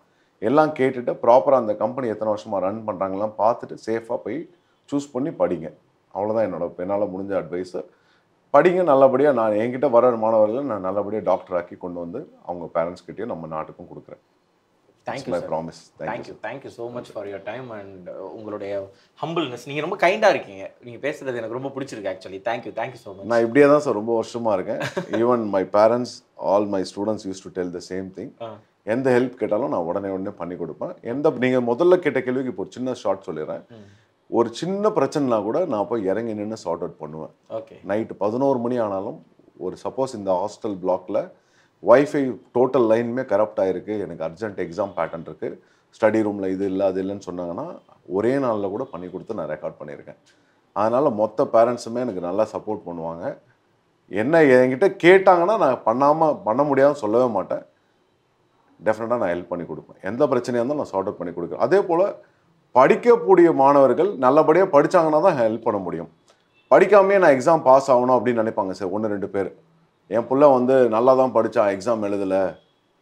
எல்லாம் கேட்டுட்டு ப்ராப்பராக அந்த கம்பெனி எத்தனை வருஷமாக ரன் பண்ணுறாங்கலாம் பார்த்துட்டு சேஃபாக போய் சூஸ் பண்ணி படிங்க. அவ்வளோதான் என்னால் முடிஞ்ச அட்வைஸு. படிங்க நல்லபடியாக. நான் என்கிட்ட வர மாணவர்களை நான் நல்லபடியாக டாக்டர் ஆக்கி கொண்டு வந்து அவங்க பேரண்ட்ஸ்கிட்டையும் நம்ம நாட்டுக்கும் கொடுக்குறேன். Thank you promise. Thank you so much for your time and உங்களுடைய ஹம்பிள்னஸ். நீங்கள் ரொம்ப கைண்டாக இருக்கீங்க. நீங்கள் பேசுகிறது எனக்கு ரொம்ப பிடிச்சிருக்கு. Actually thank you so much. நான் இப்படியே தான் சார் ரொம்ப வருஷமாக இருக்கேன். Even my parents, all my students use to tell the same thing. எந்த ஹெல்ப் கேட்டாலும் நான் உடனே பண்ணி கொடுப்பேன். நீங்கள் முதல்ல கேட்ட கேள்விக்கு இப்போ ஒரு சின்ன ஷார்ட் சொல்லிடுறேன். ஒரு சின்ன பிரச்சனைனா கூட நான் போய் இறங்கி நின்று சார்ட் அவுட் பண்ணுவேன். ஓகே, நைட்டு 11 மணி ஆனாலும், ஒரு சப்போஸ் இந்த ஹாஸ்டல் பிளாக்ல வைஃபை டோட்டல் லைனுமே கரப்ட் ஆகிருக்கு, எனக்கு அர்ஜென்ட் எக்ஸாம் பேட்டர்ன் இருக்குது, ஸ்டடி ரூமில் இது இல்லை அது இல்லைன்னு சொன்னாங்கன்னா ஒரே நாளில் கூட பண்ணி கொடுத்து நான் ரெக்கார்ட் பண்ணியிருக்கேன். அதனால் மொத்த பேரண்ட்ஸுமே எனக்கு நல்லா சப்போர்ட் பண்ணுவாங்க. என்ன என்கிட்ட கேட்டாங்கன்னா நான் பண்ண முடியாதுன்னு சொல்லவே மாட்டேன். டெஃபினட்டாக நான் ஹெல்ப் பண்ணி கொடுப்பேன். எந்த பிரச்சனையாக இருந்தாலும் நான் சார்ட் அவுட் பண்ணி கொடுக்குறேன். அதே போல் படிக்கக்கூடிய மாணவர்கள் நல்லபடியாக படித்தாங்கன்னா தான் ஹெல்ப் பண்ண முடியும். படிக்காமையே நான் எக்ஸாம் பாஸ் ஆகணும் அப்படின்னு நினைப்பாங்க சார் 1-2 பேர். என் பிள்ளை நல்லா தான் படித்தான், எக்ஸாம் எழுதலை,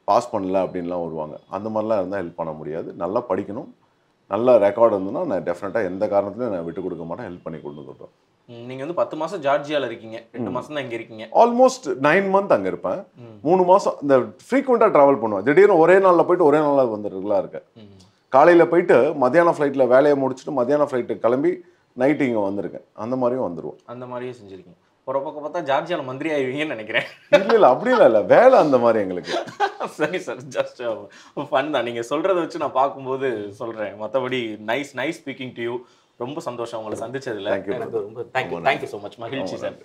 பாஸ் பண்ணல அப்படின்லாம் வருவாங்க. அந்த மாதிரிலாம் இருந்தால் ஹெல்ப் பண்ண முடியாது. நல்லா படிக்கணும், நல்ல ரெக்கார்டு இருந்ததுன்னா நான் டெஃபினட்டாக எந்த காரணத்துலையும் நான் விட்டு கொடுக்க மாட்டேன், ஹெல்ப் பண்ணி கொண்டு வந்துடுறோம். நீங்கள் 10 மாதம் ஜார்ஜியாவில் இருக்கீங்க, 2 மாதம் தான் இங்கே இருக்கீங்க. ஆல்மோஸ்ட் 9 மந்த் அங்கே இருப்பேன். 3 மாதம் இந்த ஃப்ரீக்வெண்ட்டாக ட்ராவல் பண்ணுவேன். திடீர்னு ஒரே நாளில் போயிட்டு ஒரே நாளில் வந்துட்டுலாம் இருக்கேன். காலையில் போயிட்டு மத்தியானம் ஃப்ளைட்டில் வேலையை முடிச்சுட்டு மத்தியானம் ஃப்ளைட்டு கிளம்பி நைட்டு இங்கே வந்திருக்கேன். அந்த மாதிரியும் வந்துடுவோம். அந்த மாதிரியே செஞ்சுருக்கீங்க. ஒரு பக்கம் பார்த்தா ஜார்ஜியாவில் மந்திரி ஆகிடுவீங்கன்னு நினைக்கிறேன். இல்லை அப்படிலாம் இல்லை, வேலை அந்த மாதிரி எங்களுக்கு. சரி சார், ஜஸ்ட் ஃபன் தான். நீங்கள் சொல்கிறத வச்சு நான் பார்க்கும்போது சொல்கிறேன். மற்றபடி நைஸ் ஸ்பீக்கிங் டு யூ. ரொம்ப சந்தோஷம் உங்களை சந்திச்சதுல. எனக்கு ரொம்ப தேங்க்யூ ஸோ மச். மகிழ்ச்சி சார்.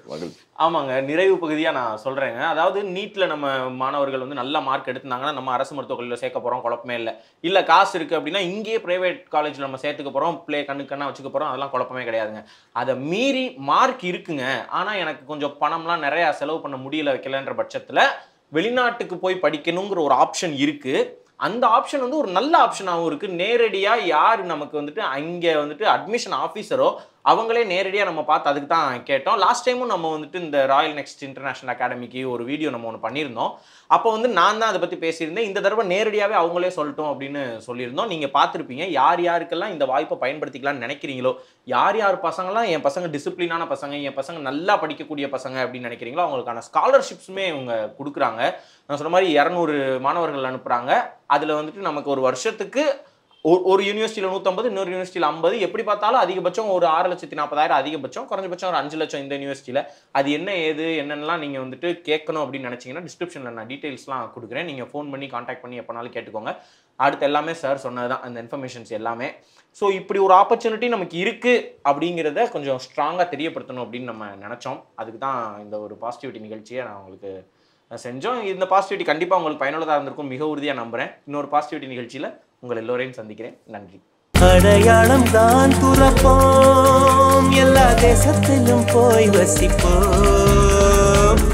ஆமாங்க, நிறைவு பகுதியாக நான் சொல்கிறேங்க. அதாவது நீட்டில் நம்ம மாணவர்கள் நல்ல மார்க் எடுத்துனாங்கன்னா நம்ம அரசு மருத்துவக் கல்லூரியில் சேர்க்க போகிறோம், குழப்பமே இல்லை. காசு இருக்குது அப்படின்னா இங்கேயே ப்ரைவேட் காலேஜில் நம்ம சேர்த்துக்க போகிறோம், கண்ணா வச்சுக்க போகிறோம், அதெல்லாம் குழப்பமே கிடையாதுங்க. அதை மீறி மார்க் இருக்குங்க, ஆனால் எனக்கு கொஞ்சம் பணம்லாம் நிறையா செலவு பண்ண முடியல வைக்கலன்ற பட்சத்தில் வெளிநாட்டுக்கு போய் படிக்கணுங்கிற ஒரு ஆப்ஷன் இருக்குது. அந்த ஆப்ஷன் ஒரு நல்ல ஆப்ஷனாகவும் இருக்குது. நேரடியாக யார் நமக்கு அங்கே அட்மிஷன் ஆஃபீஸரோ அவங்களே நேரடியாக நம்ம பார்த்து அதுக்கு தான் கேட்டோம். லாஸ்ட் டைமும் நம்ம இந்த ராயல் நெக்ஸ்ட் இன்டர்நேஷனல் அகாடமிக்கு ஒரு வீடியோ நம்ம ஒன்று பண்ணியிருந்தோம். அப்போ நான் தான் அதை பற்றி பேசியிருந்தேன். இந்த தடவை நேரடியாகவே அவங்களே சொல்லட்டும் அப்படின்னு சொல்லியிருந்தோம். நீங்கள் பார்த்துருப்பீங்க. யாருக்கெல்லாம் இந்த வாய்ப்பை பயன்படுத்திக்கலாம்னு நினைக்கிறீங்களோ, யார் பசங்களாம் என் பசங்க டிசிப்ளினான பசங்க, என் பசங்க நல்லா படிக்கக்கூடிய பசங்க அப்படின்னு நினைக்கிறீங்களோ அவங்களுக்கான ஸ்காலர்ஷிப்ஸுமே இவங்க கொடுக்குறாங்க. நான் சொன்ன மாதிரி 200 மாணவர்கள் அனுப்புகிறாங்க. அதில் நமக்கு ஒரு வருஷத்துக்கு ஒரு யூனிவர்சிட்டியில் 150, இன்னொரு யூனிவர்சிட்டியில் 50, எப்படி பார்த்தாலும் அதிகபட்சம் ஒரு 6,40,000 அதிகபட்சம், குறைஞ்சபட்சம் ஒரு 5 லட்சம் இந்த யூனிவர்சிட்டியில். அது என்னென்னலாம் நீங்கள் கேட்கணும் அப்படின்னு நினச்சிங்கன்னா டிஸ்கிரிப்ஷனில் நான் டீட்டெயில்ஸ்லாம் கொடுக்குறேன். நீங்கள் ஃபோன் பண்ணி காண்டாக்ட் பண்ணி எப்போனாலும் கேட்டுக்கோங்க. அடுத்து எல்லாமே சார் சொன்னது தான், அந்த இன்ஃபர்மேஷன்ஸ் எல்லாமே. ஸோ இப்படி ஒரு ஆப்பர்ச்சுனிட்டி நமக்கு இருக்குது அப்படிங்கிறத கொஞ்சம் ஸ்ட்ராங்காக தெரியப்படுத்தணும் அப்படின்னு நம்ம நினச்சோம். அதுக்கு தான் இந்த ஒரு பாசிட்டிவிட்டி நிகழ்ச்சியை நான் உங்களுக்கு செஞ்சோம். இந்த பாசிட்டிவிட்டி கண்டிப்பாக உங்களுக்கு பயனுள்ளதாக இருந்திருக்கும், மிக உறுதியாக நம்புகிறேன். இன்னொரு பாசிட்டிவிட்டி நிகழ்ச்சியில் உங்கள் எல்லோரையும் சந்திக்கிறேன். நன்றி. அடையாளம் தான் துறப்போம், எல்லா தேசத்திலும் போய் வசிப்போம்.